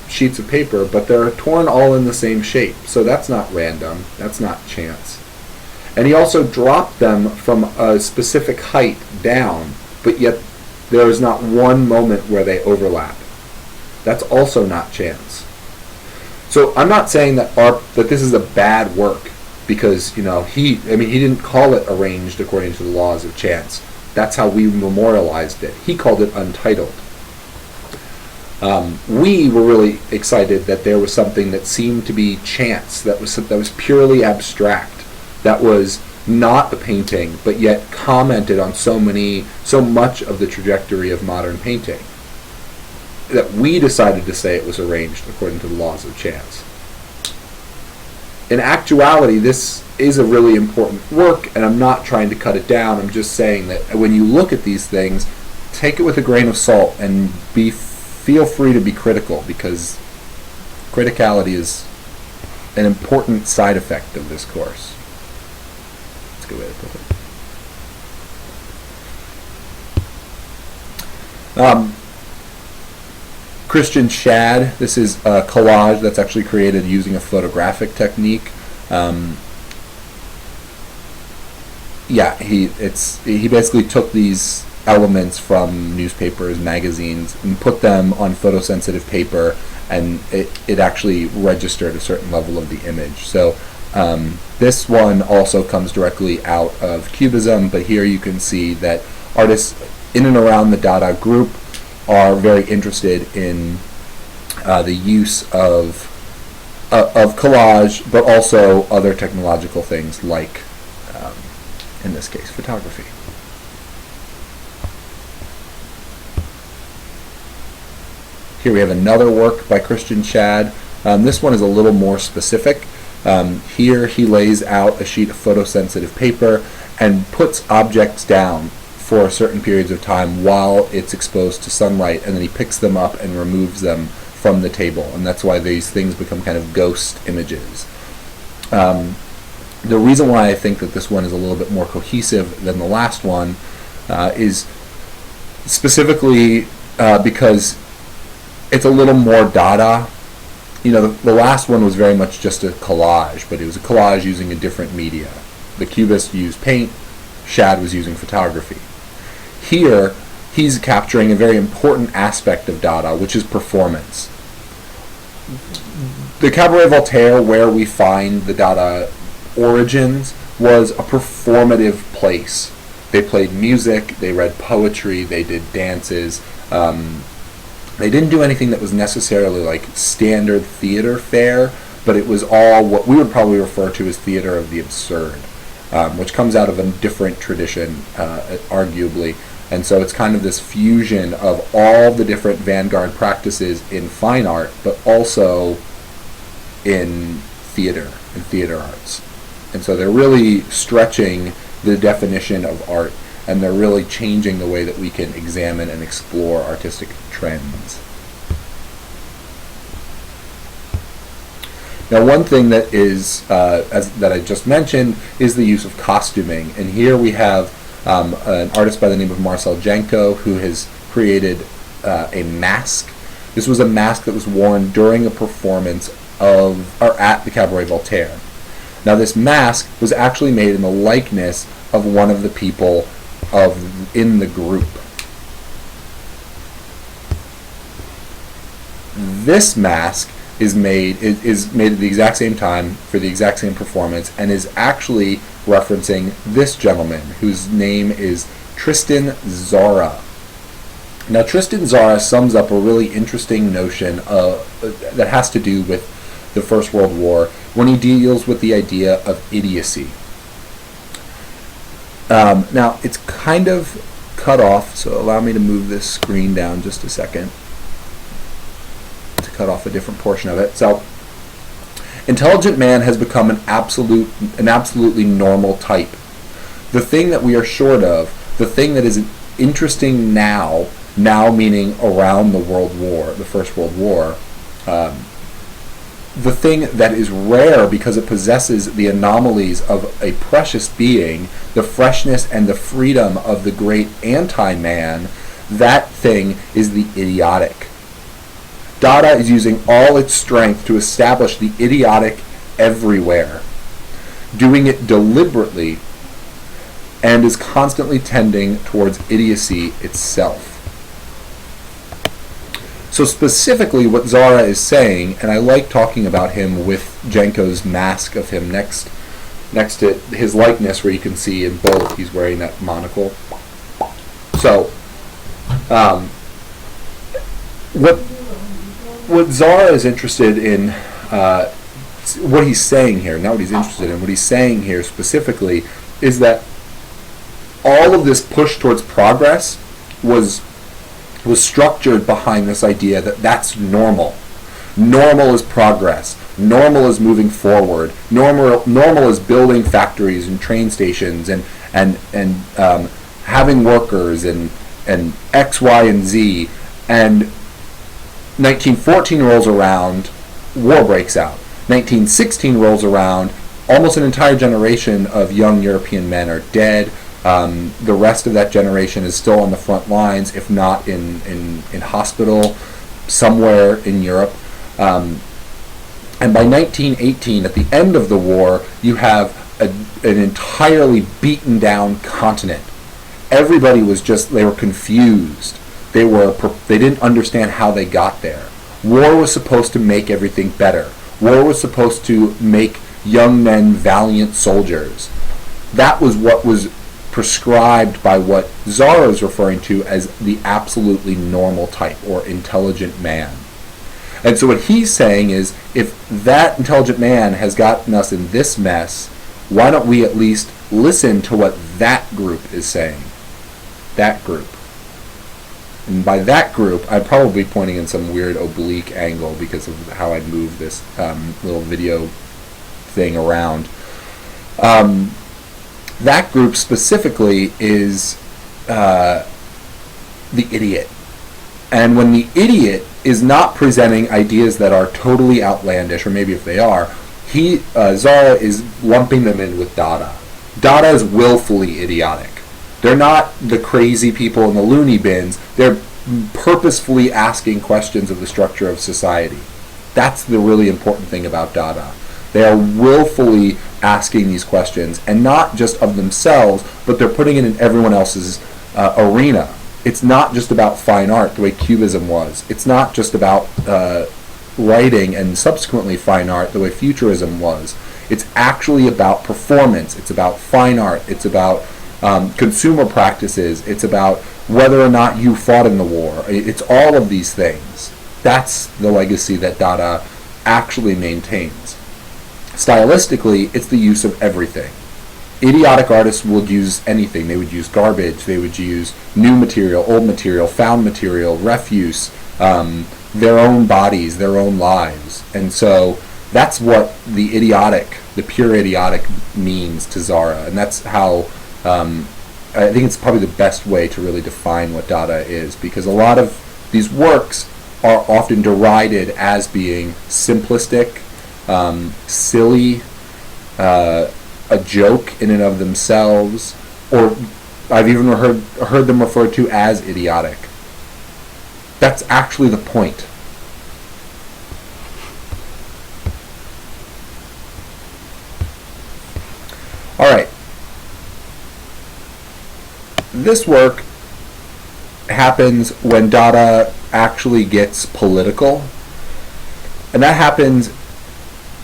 sheets of paper, but they're torn all in the same shape, so that's not random, that's not chance. And he also dropped them from a specific height down, but yet there is not one moment where they overlap. That's also not chance. So I'm not saying that this is a bad work, because he didn't call it arranged according to the laws of chance. That's how we memorialized it. He called it untitled. We were really excited that there was something that seemed to be chance, that was purely abstract, that was not a painting, but yet commented on so much of the trajectory of modern painting, that we decided to say it was arranged according to the laws of chance. In actuality, this is a really important work, and I'm not trying to cut it down. I'm just saying that when you look at these things, take it with a grain of salt and feel free to be critical, because criticality is an important side effect of this course. That's a good way to put it. Christian Schad, this is a collage that's actually created using a photographic technique. He basically took these elements from newspapers, magazines, and put them on photosensitive paper, and it actually registered a certain level of the image. So this one also comes directly out of Cubism, but here you can see that artists in and around the Dada group are very interested in the use of collage, but also other technological things like, in this case, photography. Here we have another work by Christian Schad. This one is a little more specific. Here he lays out a sheet of photosensitive paper and puts objects down for certain periods of time while it's exposed to sunlight, and then he picks them up and removes them from the table, and that's why these things become kind of ghost images. The reason why I think that this one is a little bit more cohesive than the last one is specifically because it's a little more Dada. You know, the last one was very much just a collage, but it was a collage using a different media. The Cubist used paint, Schad was using photography. Here, he's capturing a very important aspect of Dada, which is performance. The Cabaret Voltaire, where we find the Dada origins, was a performative place. They played music, they read poetry, they did dances. They didn't do anything that was necessarily like standard theater fare, but it was all what we would probably refer to as theater of the absurd, which comes out of a different tradition, arguably. And so it's kind of this fusion of all the different vanguard practices in fine art, but also in theater and theater arts. And so they're really stretching the definition of art, and they're really changing the way that we can examine and explore artistic trends. Now, one thing that is, that I just mentioned, is the use of costuming. And here we have an artist by the name of Marcel Janko, who has created a mask. This was a mask that was worn during a performance at the Cabaret Voltaire. Now, this mask was actually made in the likeness of one of the people in the group. This mask is made at the exact same time for the exact same performance, and is actually referencing this gentleman whose name is Tristan Tzara. Now, Tristan Tzara sums up a really interesting notion that has to do with the First World War when he deals with the idea of idiocy. Now, it's kind of cut off, so allow me to move this screen down just a second to cut off a different portion of it. So, intelligent man has become an absolutely normal type. The thing that we are short of, the thing that is interesting now meaning around the World War, the First World War, the thing that is rare because it possesses the anomalies of a precious being, the freshness and the freedom of the great anti-man, that thing is the idiotic. Dada is using all its strength to establish the idiotic everywhere, doing it deliberately, and is constantly tending towards idiocy itself. So specifically what Tzara is saying, and I like talking about him with Janko's mask of him next to his likeness, where you can see in both he's wearing that monocle. So what Tzara is interested in what he's saying here, not what he's interested in, what he's saying here specifically is that all of this push towards progress was structured behind this idea that that's normal. Normal is progress. Normal is moving forward. Normal is building factories and train stations and having workers and X, Y, and Z. And 1914 rolls around, war breaks out. 1916 rolls around, almost an entire generation of young European men are dead. The rest of that generation is still on the front lines, if not in hospital somewhere in Europe. And by 1918, at the end of the war, you have an entirely beaten down continent. Everybody was they were confused. They didn't understand how they got there. War was supposed to make everything better. War was supposed to make young men valiant soldiers. That was what was prescribed by what Zara is referring to as the absolutely normal type or intelligent man. And so what he's saying is, if that intelligent man has gotten us in this mess, why don't we at least listen to what that group is saying? That group. And by that group, I'm probably pointing in some weird oblique angle because of how I move this little video thing around. That group specifically is the idiot. And when the idiot is not presenting ideas that are totally outlandish, or maybe if they are, Zara is lumping them in with Dada. Dada is willfully idiotic. They're not the crazy people in the loony bins. They're purposefully asking questions of the structure of society. That's the really important thing about Dada. They are willfully asking these questions, and not just of themselves, but they're putting it in everyone else's arena. It's not just about fine art the way Cubism was. It's not just about writing and subsequently fine art the way Futurism was. It's actually about performance. It's about fine art. It's about consumer practices. It's about whether or not you fought in the war. It's all of these things. That's the legacy that Dada actually maintains. Stylistically, it's the use of everything. Idiotic artists would use anything. They would use garbage. They would use new material, old material, found material, refuse, their own bodies, their own lives. And so that's what the idiotic, the pure idiotic means to Zara. And that's how, I think it's probably the best way to really define what Dada is, because a lot of these works are often derided as being simplistic, silly, a joke in and of themselves, or I've even heard them referred to as idiotic. That's actually the point. All right. This work happens when Dada actually gets political, and that happens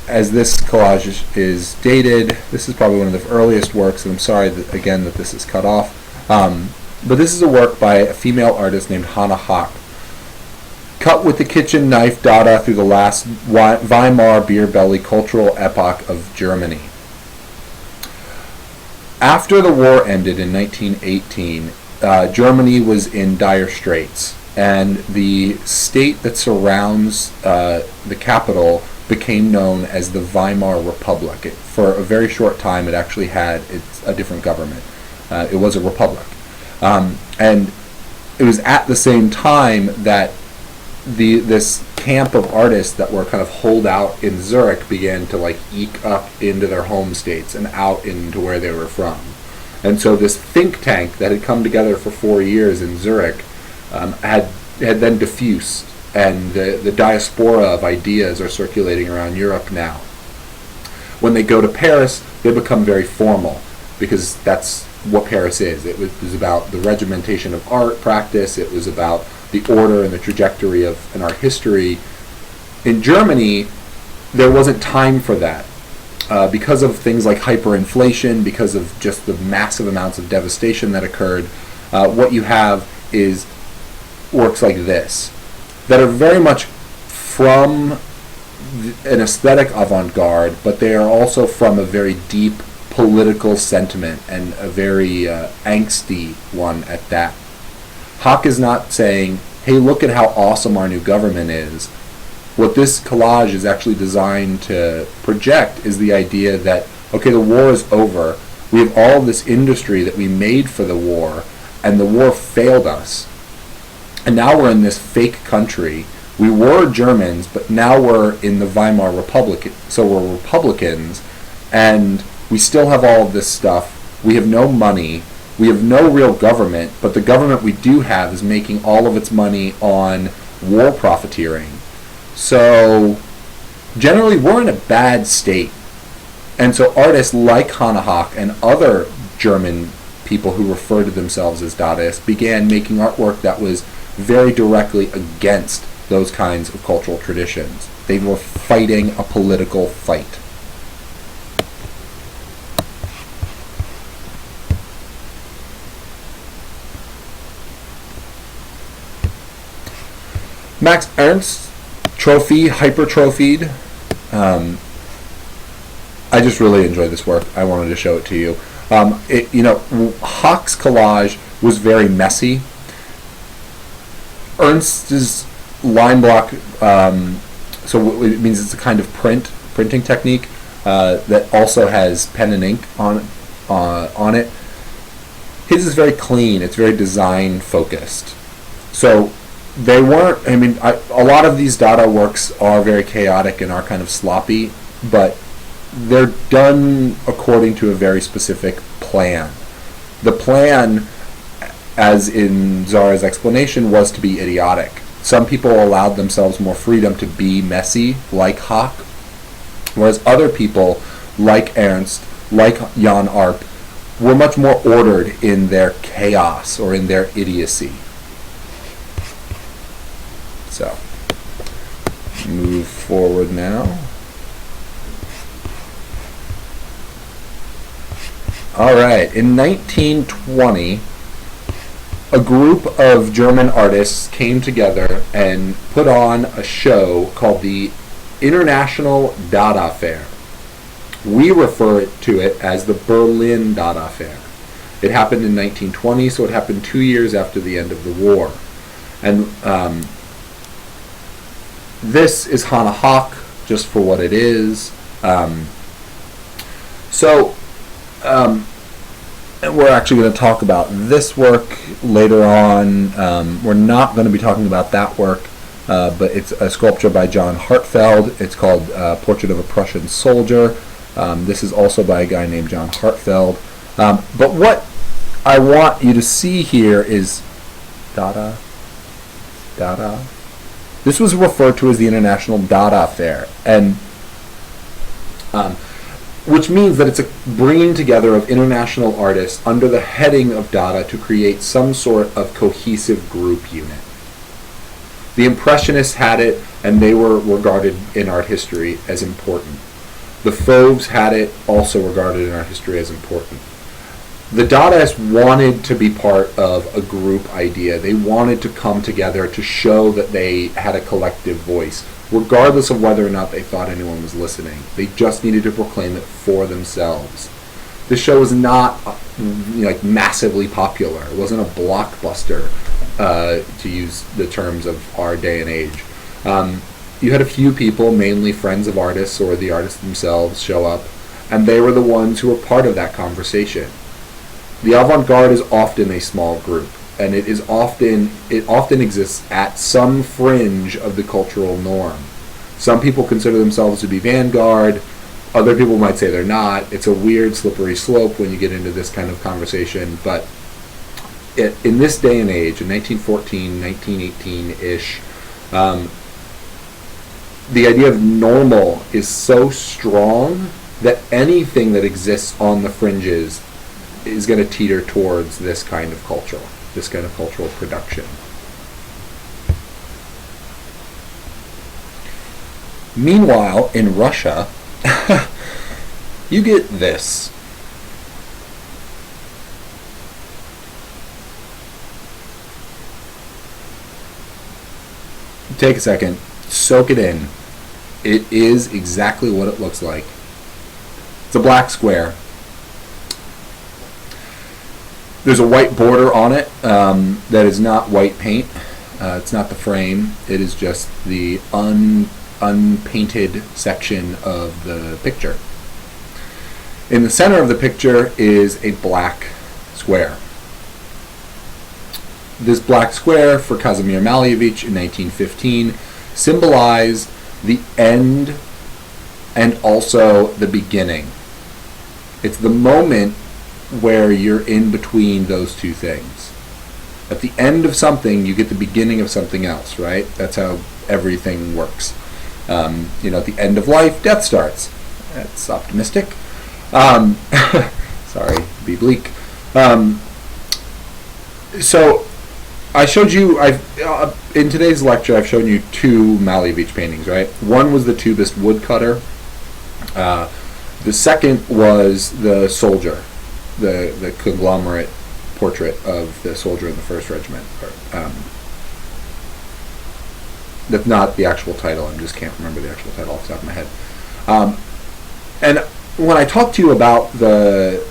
as this collage is dated. This is probably one of the earliest works, and I'm sorry that this is cut off. But this is a work by a female artist named Hannah Hack. Cut with the kitchen knife, Dada through the last Weimar beer belly cultural epoch of Germany. After the war ended in 1918, Germany was in dire straits, and the state that surrounds the capital became known as the Weimar Republic. For a very short time, it actually had a different government. It was a republic. And it was at the same time that this camp of artists that were kind of holed out in Zurich began to eke up into their home states and out into where they were from. And so this think tank that had come together for 4 years in Zurich had then diffused, and the diaspora of ideas are circulating around Europe now. When they go to Paris, they become very formal, because that's what Paris is. It was about the regimentation of art practice. It was about the order and the trajectory of an art history. In Germany, there wasn't time for that. Because of things like hyperinflation, because of just the massive amounts of devastation that occurred, what you have is works like this that are very much from an aesthetic avant-garde, but they are also from a very deep political sentiment, and a very angsty one at that. Hawk is not saying, hey, look at how awesome our new government is. What this collage is actually designed to project is the idea that, okay, the war is over. We have all this industry that we made for the war, and the war failed us. And now we're in this fake country. We were Germans, but now we're in the Weimar Republic, so we're Republicans, and we still have all of this stuff. We have no money. We have no real government, but the government we do have is making all of its money on war profiteering. So generally we're in a bad state. And so artists like Hannah Höch and other German people who refer to themselves as Dadaists began making artwork that was very directly against those kinds of cultural traditions. They were fighting a political fight. Max Ernst trophy, hypertrophied. I just really enjoy this work. I wanted to show it to you. Höch's collage was very messy. Ernst's line block, so it means it's a kind of printing technique that also has pen and ink on it. His is very clean. It's very design focused. So they weren't, a lot of these Dada works are very chaotic and are kind of sloppy, but they're done according to a very specific plan. The plan, as in Zara's explanation, was to be idiotic. Some people allowed themselves more freedom to be messy, like Höch, whereas other people, like Ernst, like Jan Arp, were much more ordered in their chaos or in their idiocy. So, move forward now. Alright, in 1920, a group of German artists came together and put on a show called the International Dada Fair. We refer to it as the Berlin Dada Fair. It happened in 1920, so it happened 2 years after the end of the war. And this is Hannah Höch, just for what it is. And we're actually going to talk about this work later on. We're not going to be talking about that work, but it's a sculpture by John Hartfeld. It's called Portrait of a Prussian Soldier. This is also by a guy named John Hartfeld. But what I want you to see here is Dada. This was referred to as the International Dada Fair, and which means that it's a bringing together of international artists under the heading of Dada to create some sort of cohesive group unit. The Impressionists had it, and they were regarded in art history as important. The Fauves had it, also regarded in art history as important. The Dadaists wanted to be part of a group idea. They wanted to come together to show that they had a collective voice, regardless of whether or not they thought anyone was listening. They just needed to proclaim it for themselves. This show was not massively popular. It wasn't a blockbuster, to use the terms of our day and age. You had a few people, mainly friends of artists or the artists themselves, show up, and they were the ones who were part of that conversation. The avant-garde is often a small group, and it often exists at some fringe of the cultural norm. Some people consider themselves to be vanguard, other people might say they're not. It's a weird slippery slope when you get into this kind of conversation, but in this day and age, in 1914, 1918-ish, the idea of normal is so strong that anything that exists on the fringes is going to teeter towards this kind of culture, this kind of cultural production. Meanwhile, in Russia, you get this. Take a second, soak it in. It is exactly what it looks like. It's a black square. There's a white border on it that is not white paint. It's not the frame. It is just the unpainted section of the picture. In the center of the picture is a black square. This black square for Kazimir Malevich in 1915 symbolized the end and also the beginning. It's the moment where you're in between those two things. At the end of something, you get the beginning of something else, right? That's how everything works. At the end of life, death starts. That's optimistic. Sorry, be bleak. So I showed you, in today's lecture, I've shown you two Malevich paintings, right? One was the Tubist woodcutter. The second was the soldier, the conglomerate portrait of the soldier in the 1st Regiment. That's not the actual title. I just can't remember the actual title off the top of my head. And when I talked to you about the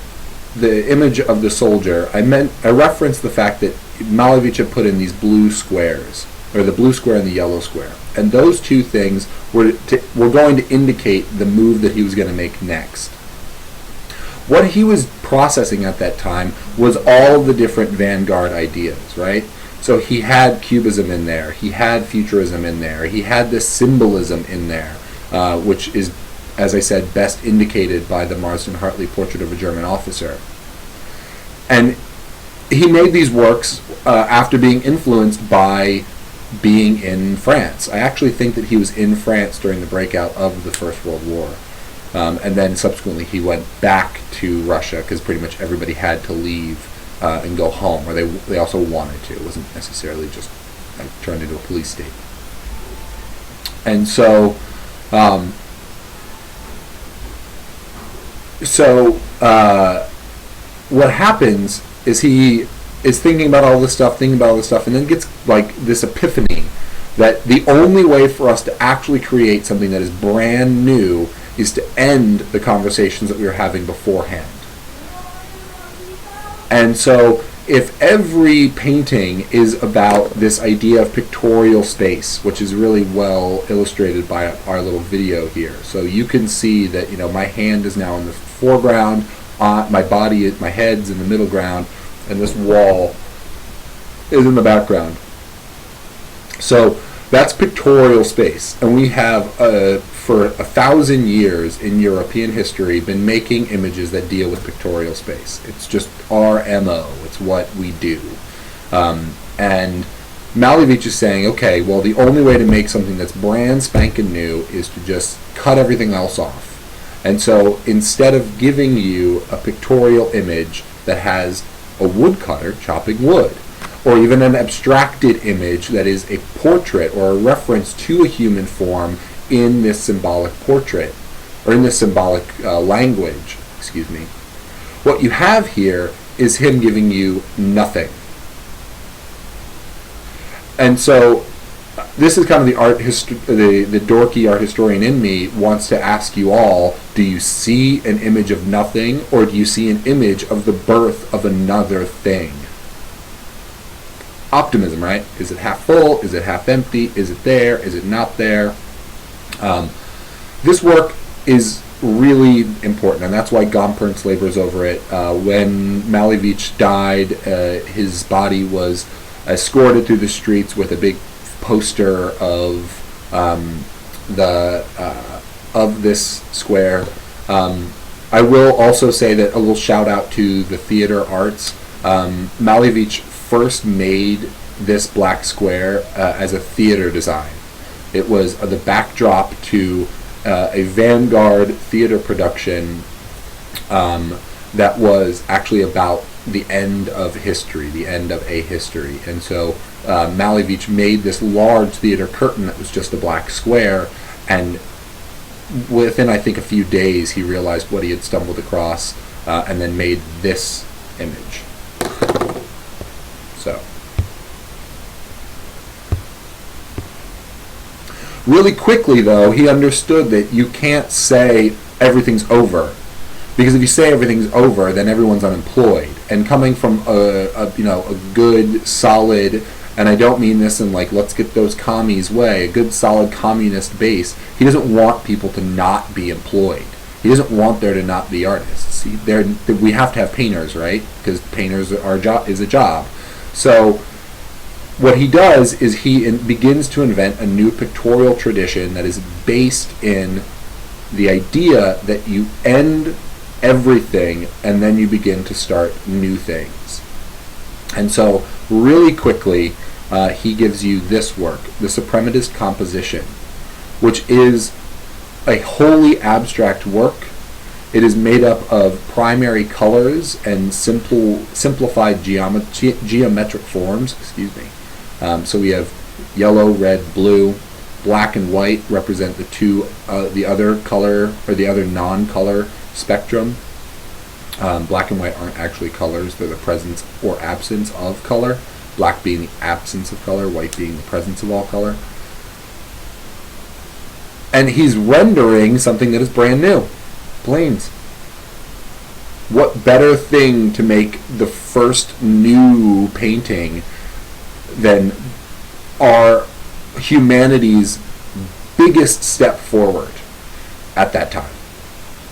image of the soldier, I referenced the fact that Malevich had put in these blue squares, or the blue square and the yellow square, and those two things were going to indicate the move that he was going to make next. What he was processing at that time was all the different vanguard ideas, right? So he had Cubism in there, he had Futurism in there, he had this symbolism in there, which is, as I said, best indicated by the Marsden Hartley portrait of a German officer. And he made these works after being influenced by being in France. I actually think that he was in France during the breakout of the First World War. And then subsequently he went back to Russia because pretty much everybody had to leave and go home, or they also wanted to. It wasn't necessarily just turned into a police state. And so what happens is he is thinking about all this stuff, and then gets like this epiphany that the only way for us to actually create something that is brand new is to end the conversations that we were having beforehand. And so if every painting is about this idea of pictorial space, which is really well illustrated by our little video here. So you can see that, my hand is now in the foreground, my head's in the middle ground, and this wall is in the background. So that's pictorial space. And we have, for 1,000 years in European history, been making images that deal with pictorial space. It's just our MO. It's what we do. And Malevich is saying, okay, well, the only way to make something that's brand spanking new is to just cut everything else off. And so instead of giving you a pictorial image that has a woodcutter chopping wood, or even an abstracted image that is a portrait or a reference to a human form in this symbolic portrait, or in this symbolic language, what you have here is him giving you nothing. And so this is kind of the dorky art historian in me wants to ask you all, do you see an image of nothing, or do you see an image of the birth of another thing? Optimism, right? Is it half full? Is it half empty? Is it there? Is it not there? This work is really important, and that's why Gompertz labors over it. When Malevich died, his body was escorted through the streets with a big poster of this square. I will also say that a little shout out to the theater arts. Malevich first made this black square as a theater design. It was the backdrop to a vanguard theater production that was actually about the end of history, the end of a history. And so Malevich made this large theater curtain that was just a black square, and within, I think, a few days he realized what he had stumbled across, and then made this image. Really quickly, though, he understood that you can't say everything's over, because if you say everything's over, then everyone's unemployed. And coming from a good, solid, and I don't mean this in like let's get those commies way, a good, solid communist base, he doesn't want people to not be employed. He doesn't want there to not be artists. We have to have painters, right? Because painters is a job. So what he does is he begins to invent a new pictorial tradition that is based in the idea that you end everything and then you begin to start new things. And so really quickly he gives you this work, the Suprematist Composition, which is a wholly abstract work. It is made up of primary colors and simplified geometric forms. So we have yellow, red, blue, black, and white represent the other color or the other non-color spectrum. Black and white aren't actually colors; they're the presence or absence of color. Black being the absence of color, white being the presence of all color. And he's rendering something that is brand new. Planes. What better thing to make the first new painting than our humanity's biggest step forward at that time?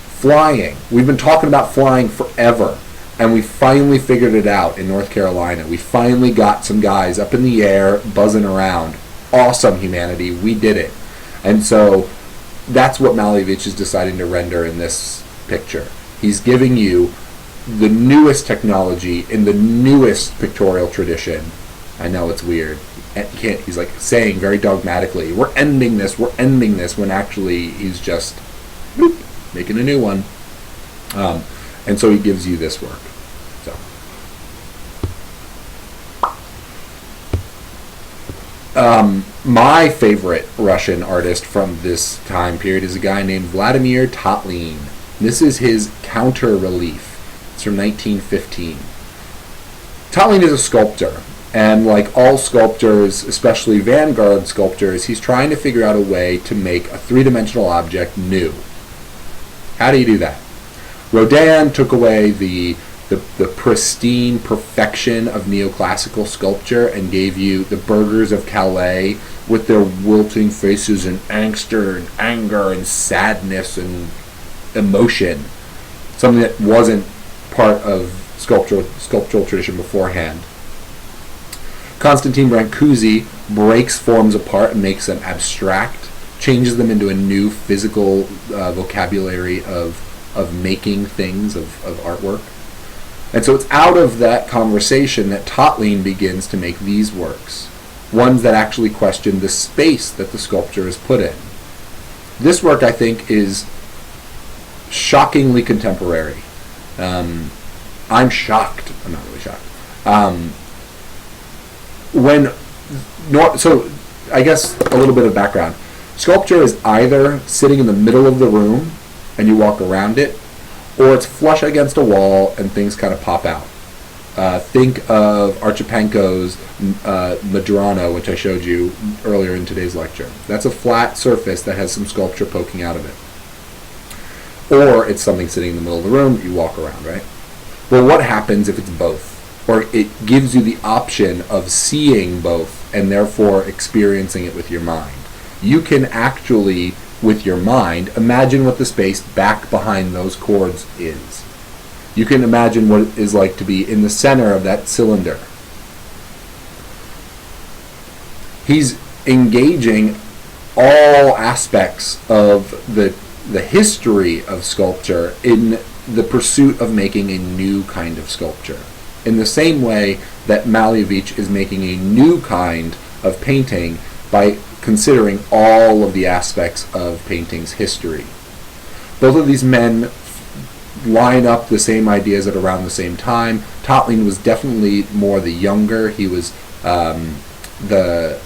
Flying. We've been talking about flying forever, and we finally figured it out in North Carolina. We finally got some guys up in the air buzzing around. Awesome, humanity. We did it. And so that's what Malevich is deciding to render in this picture. He's giving you the newest technology in the newest pictorial tradition. I know it's weird. He's like saying very dogmatically, we're ending this, when actually he's just boop, making a new one. And so he gives you this work. My favorite Russian artist from this time period is a guy named Vladimir Tatlin. This is his counter relief. It's from 1915. Tatlin is a sculptor, and like all sculptors, especially vanguard sculptors, he's trying to figure out a way to make a three-dimensional object new. How do you do that? Rodin took away the pristine perfection of neoclassical sculpture and gave you the burghers of Calais with their wilting faces and angst and anger and sadness and emotion, something that wasn't part of sculptural tradition beforehand. Konstantin Brancusi breaks forms apart and makes them abstract, changes them into a new physical vocabulary of making things, of artwork. And so it's out of that conversation that Tatlin begins to make these works, ones that actually question the space that the sculpture is put in. This work, I think, is shockingly contemporary. I'm shocked. I'm not really shocked. So I guess a little bit of background. Sculpture is either sitting in the middle of the room and you walk around it, or it's flush against a wall and things kind of pop out. Think of Archipenko's Madrano, which I showed you earlier in today's lecture. That's a flat surface that has some sculpture poking out of it. Or it's something sitting in the middle of the room that you walk around, right? Well, what happens if it's both? Or it gives you the option of seeing both and therefore experiencing it with your mind. You can actually, with your mind, imagine what the space back behind those chords is. You can imagine what it is like to be in the center of that cylinder. He's engaging all aspects of the history of sculpture in the pursuit of making a new kind of sculpture. In the same way that Malevich is making a new kind of painting by considering all of the aspects of painting's history. Both of these men line up the same ideas at around the same time. Tatlin was definitely more the younger. He was the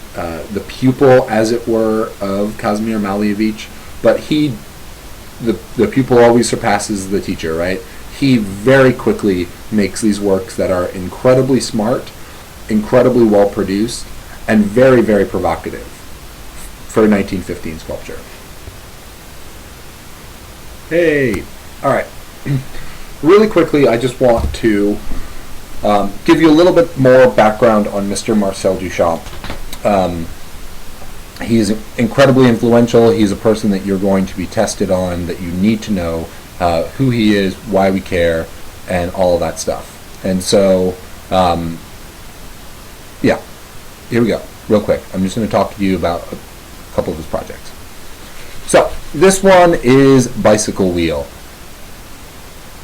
pupil, as it were, of Kazimir Malevich, but the pupil always surpasses the teacher, right? He very quickly makes these works that are incredibly smart, incredibly well produced, and very, very provocative. for a 1915 sculpture. Hey, all right. Really quickly, I just want to give you a little bit more background on Mr. Marcel Duchamp. He's incredibly influential. He's a person that you're going to be tested on, that you need to know who he is, why we care, and all of that stuff. And so, yeah, here we go, real quick. I'm just going to talk to you about a couple of his projects. So, this one is Bicycle Wheel.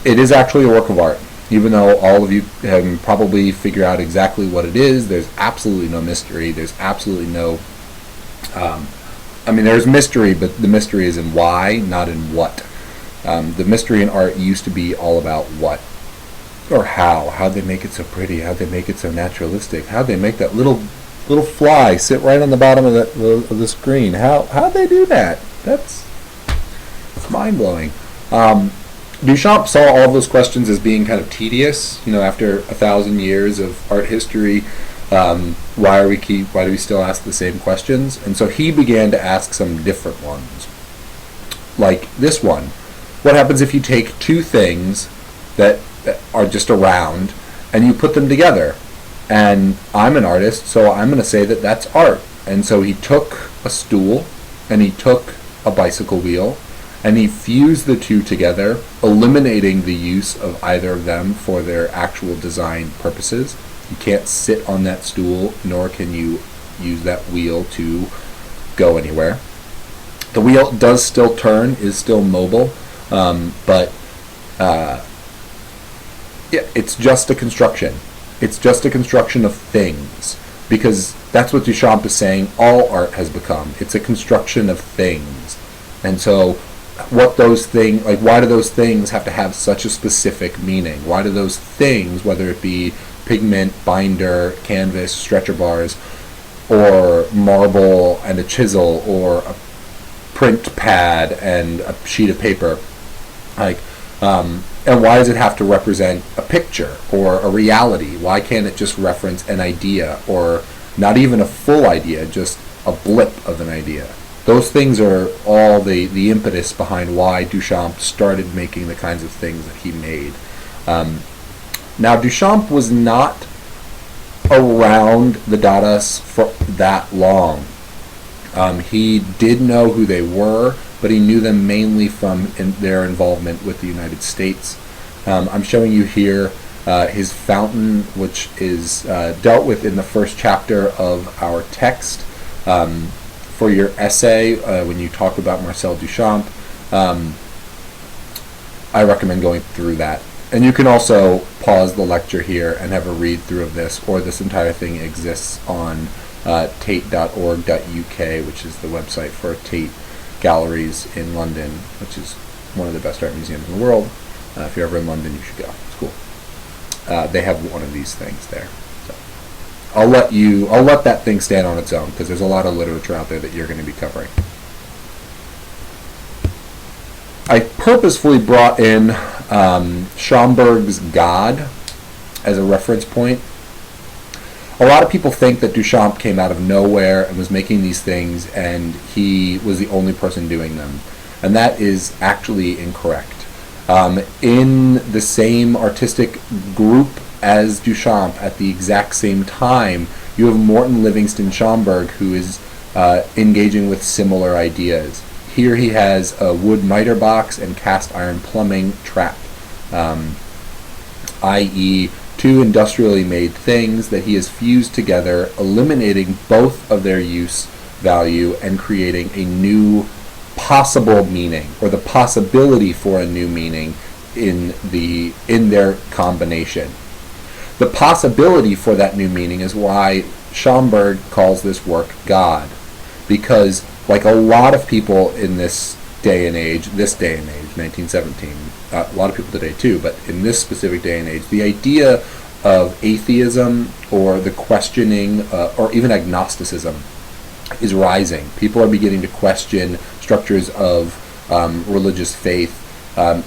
It is actually a work of art. Even though all of you have probably figured out exactly what it is, there's absolutely no mystery. There's absolutely no... there's mystery, but the mystery is in why, not in what. The mystery in art used to be all about what. Or how. How'd they make it so pretty? How'd they make it so naturalistic? How'd they make that little fly sit right on the bottom of the screen? How'd they do that? That's mind-blowing. Duchamp saw all of those questions as being kind of tedious. After 1,000 years of art history, why do we still ask the same questions? And so he began to ask some different ones, like this one: what happens if you take two things that are just around and you put them together? And I'm an artist, so I'm going to say that that's art. And so he took a stool and he took a bicycle wheel, and he fused the two together, eliminating the use of either of them for their actual design purposes. You can't sit on that stool, nor can you use that wheel to go anywhere. The wheel does still turn, is still mobile, but it's just a construction. It's just a construction of things, because that's what Duchamp is saying all art has become. It's a construction of things. And so what those things, like, why do those things have to have such a specific meaning? Why do those things, whether it be pigment, binder, canvas, stretcher bars, or marble and a chisel, or a print pad and a sheet of paper, and why does it have to represent a picture or a reality? Why can't it just reference an idea, or not even a full idea, just a blip of an idea? Those things are all the impetus behind why Duchamp started making the kinds of things that he made. Now, Duchamp was not around the Dadaists for that long. He did know who they were, but he knew them mainly from their involvement with the United States. I'm showing you here his fountain, which is dealt with in the first chapter of our text. For your essay, when you talk about Marcel Duchamp, I recommend going through that. And you can also pause the lecture here and have a read through of this, or this entire thing exists on tate.org.uk, which is the website for Tate Galleries in London, which is one of the best art museums in the world. If you're ever in London, you should go. It's cool. They have one of these things there. So I'll let that thing stand on its own, because there's a lot of literature out there that you're going to be covering. I purposefully brought in Schomburg's God as a reference point. A lot of people think that Duchamp came out of nowhere and was making these things, and he was the only person doing them. And that is actually incorrect. In the same artistic group as Duchamp at the exact same time, you have Morton Livingston Schomburg, who is engaging with similar ideas. Here he has a wood miter box and cast iron plumbing trap, i.e. two industrially made things that he has fused together, eliminating both of their use value and creating a new possible meaning, or the possibility for a new meaning in their combination. The possibility for that new meaning is why Schomburg calls this work God, because like a lot of people in this day and age, 1917, a lot of people today too, but in this specific day and age, the idea of atheism or the questioning or even agnosticism is rising. People are beginning to question structures of religious faith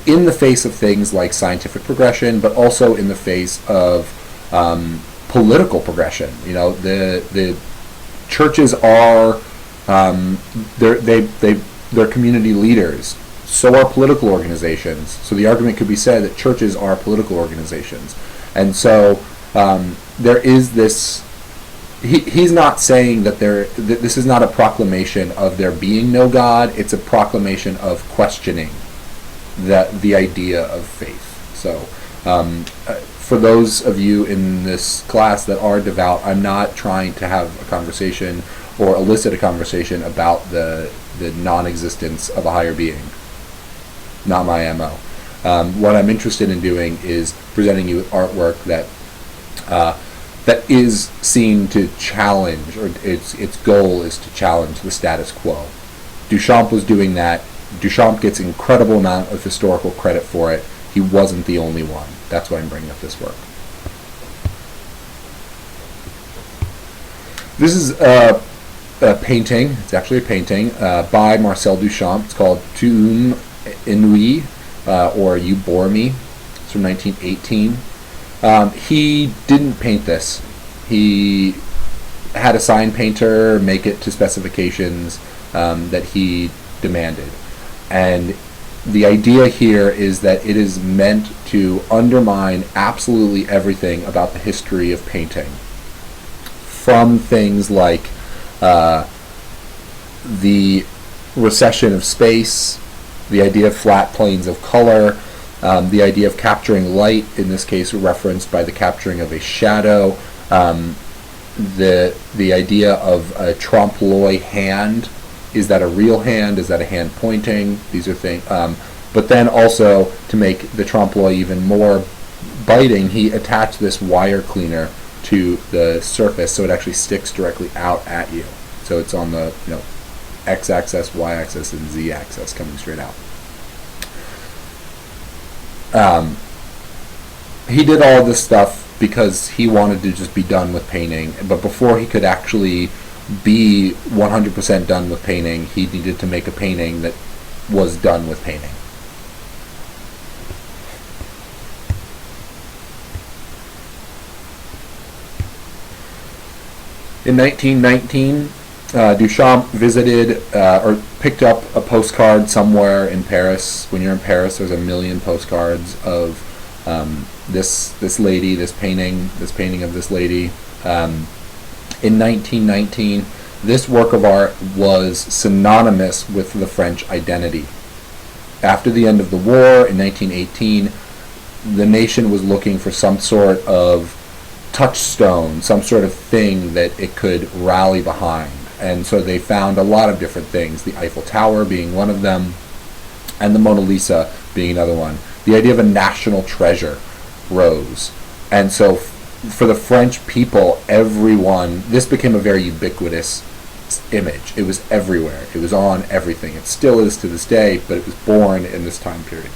in the face of things like scientific progression, but also in the face of political progression. You know, the churches are They're community leaders. So are political organizations. So the argument could be said that churches are political organizations. And so there is this. He's not saying that this is not a proclamation of there being no God. It's a proclamation of questioning the idea of faith. So for those of you in this class that are devout, I'm not trying to have a conversation or elicit a conversation about the non-existence of a higher being. Not my MO. What I'm interested in doing is presenting you with artwork that is seen to challenge, or its goal is to challenge the status quo. Duchamp was doing that. Duchamp gets incredible amount of historical credit for it. He wasn't the only one. That's why I'm bringing up this work. This is a painting. It's actually a painting by Marcel Duchamp. It's called Tu m'ennuies, or You Bore Me. It's from 1918. He didn't paint this. He had a sign painter make it to specifications that he demanded. And the idea here is that it is meant to undermine absolutely everything about the history of painting. From things like the recession of space, the idea of flat planes of color, the idea of capturing light, in this case referenced by the capturing of a shadow, the idea of a trompe-l'oeil hand. Is that a real hand? Is that a hand pointing? These are things. But then also, to make the trompe-l'oeil even more biting, he attached this wire cleaner to the surface so it actually sticks directly out at you. So it's on the x-axis, y-axis, and z-axis coming straight out. He did all this stuff because he wanted to just be done with painting, but before he could actually be 100% done with painting, he needed to make a painting that was done with painting. In 1919, Duchamp visited or picked up a postcard somewhere in Paris. When you're in Paris, there's a million postcards of this lady, this painting of this lady. In 1919, this work of art was synonymous with the French identity. After the end of the war, in 1918, the nation was looking for some sort of touchstone, some sort of thing that it could rally behind. And so they found a lot of different things, the Eiffel Tower being one of them, and the Mona Lisa being another one. The idea of a national treasure rose. And so for the French people, this became a very ubiquitous image. It was everywhere. It was on everything. It still is to this day, but it was born in this time period.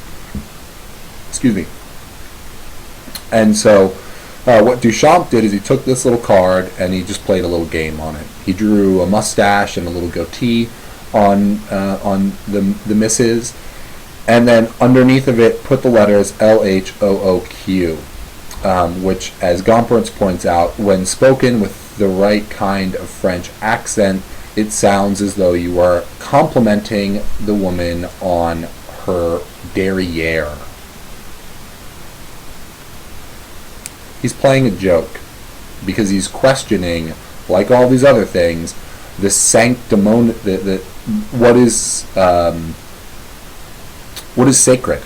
Excuse me. And so what Duchamp did is he took this little card and he just played a little game on it. He drew a mustache and a little goatee on the misses, and then underneath of it put the letters LHOOQ, which, as Gompertz points out, when spoken with the right kind of French accent, it sounds as though you are complimenting the woman on her derriere. He's playing a joke because he's questioning, like all these other things, the sanctimony, what is sacred.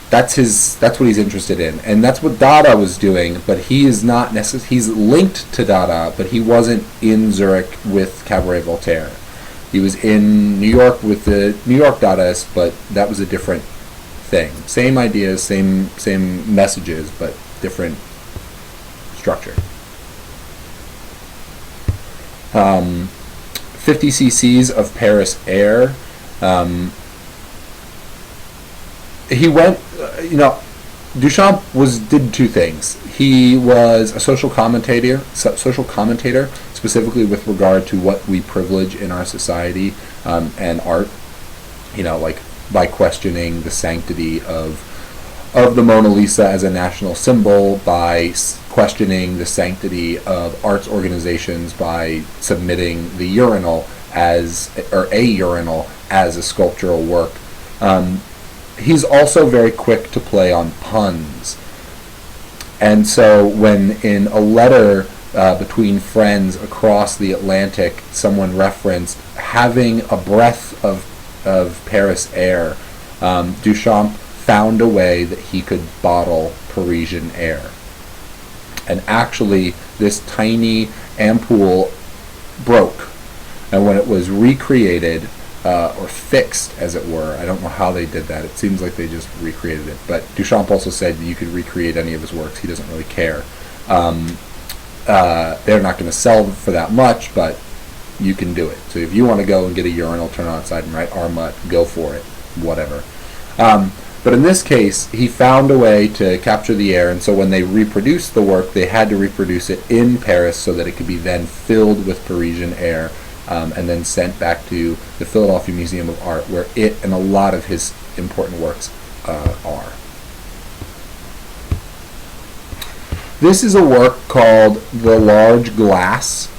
That's what he's interested in, and that's what Dada was doing. But he is not he's linked to Dada, but he wasn't in Zurich with Cabaret Voltaire. He was in New York with the New York Dadaists, but that was a different thing. Same ideas, same messages, but different structure. 50 cc's of Paris Air. He went, Duchamp did two things. He was a social commentator, specifically with regard to what we privilege in our society and art. Like by questioning the sanctity of the Mona Lisa as a national symbol, by questioning the sanctity of arts organizations, by submitting the urinal or a urinal as a sculptural work. He's also very quick to play on puns. And so when in a letter between friends across the Atlantic, someone referenced having a breath of Paris air, Duchamp found a way that he could bottle Parisian air. And actually, this tiny ampoule broke. And when it was recreated, or fixed, as it were, I don't know how they did that. It seems like they just recreated it. But Duchamp also said you could recreate any of his works. He doesn't really care. They're not going to sell for that much, but you can do it. So if you want to go and get a urinal, turn it outside and write Armut, go for it. Whatever. But in this case, he found a way to capture the air, and so when they reproduced the work, they had to reproduce it in Paris so that it could be then filled with Parisian air, and then sent back to the Philadelphia Museum of Art, where it and a lot of his important works are. This is a work called The Large Glass,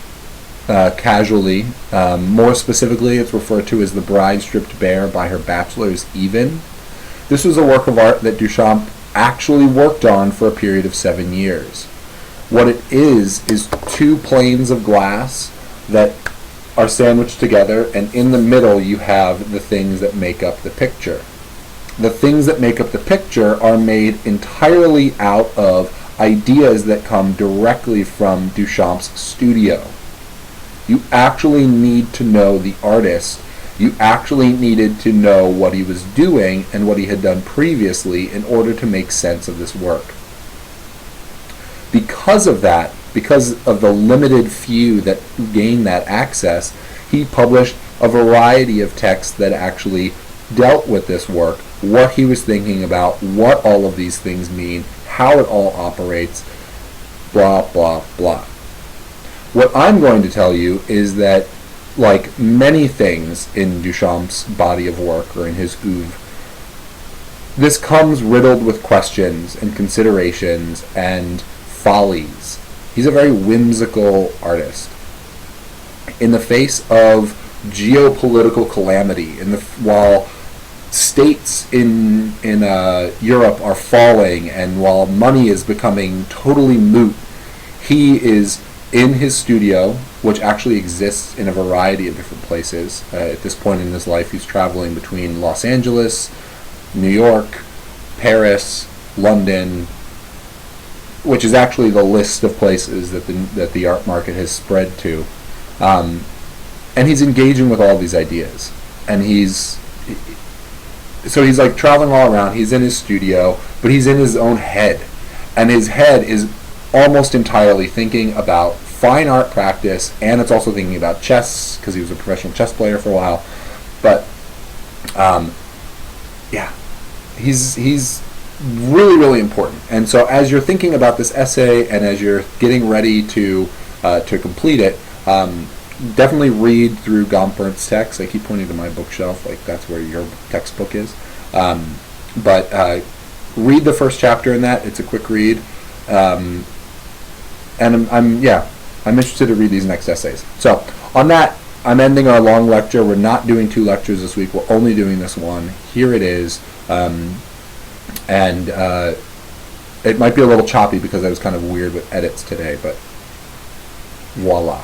casually. More specifically, it's referred to as The Bride Stripped Bare by Her Bachelor's Even. This was a work of art that Duchamp actually worked on for a period of 7 years. What it is two planes of glass that are sandwiched together, and in the middle you have the things that make up the picture. The things that make up the picture are made entirely out of ideas that come directly from Duchamp's studio. You actually need to know the artist. You actually needed to know what he was doing and what he had done previously in order to make sense of this work. Because of that, because of the limited few that gained that access, he published a variety of texts that actually dealt with this work, what he was thinking about, what all of these things mean, how it all operates, blah, blah, blah. What I'm going to tell you is that, like many things in Duchamp's body of work or in his oeuvre, this comes riddled with questions and considerations and follies. He's a very whimsical artist. In the face of geopolitical calamity, while states in Europe are falling and while money is becoming totally moot, he is in his studio, which actually exists in a variety of different places. At this point in his life, he's traveling between Los Angeles, New York, Paris, London, which is actually the list of places that the art market has spread to. And he's engaging with all these ideas. And he's like traveling all around. He's in his studio, but he's in his own head. And his head is almost entirely thinking about fine art practice, and it's also thinking about chess, because he was a professional chess player for a while. But, yeah, he's really, really important. And so as you're thinking about this essay and as you're getting ready to complete it, definitely read through Gompert's text. I keep pointing to my bookshelf, like that's where your textbook is. But read the first chapter in that. It's a quick read. And I'm interested to read these next essays. So on that, I'm ending our long lecture. We're not doing 2 lectures this week. We're only doing this one. Here it is. And it might be a little choppy because I was kind of weird with edits today, but voila.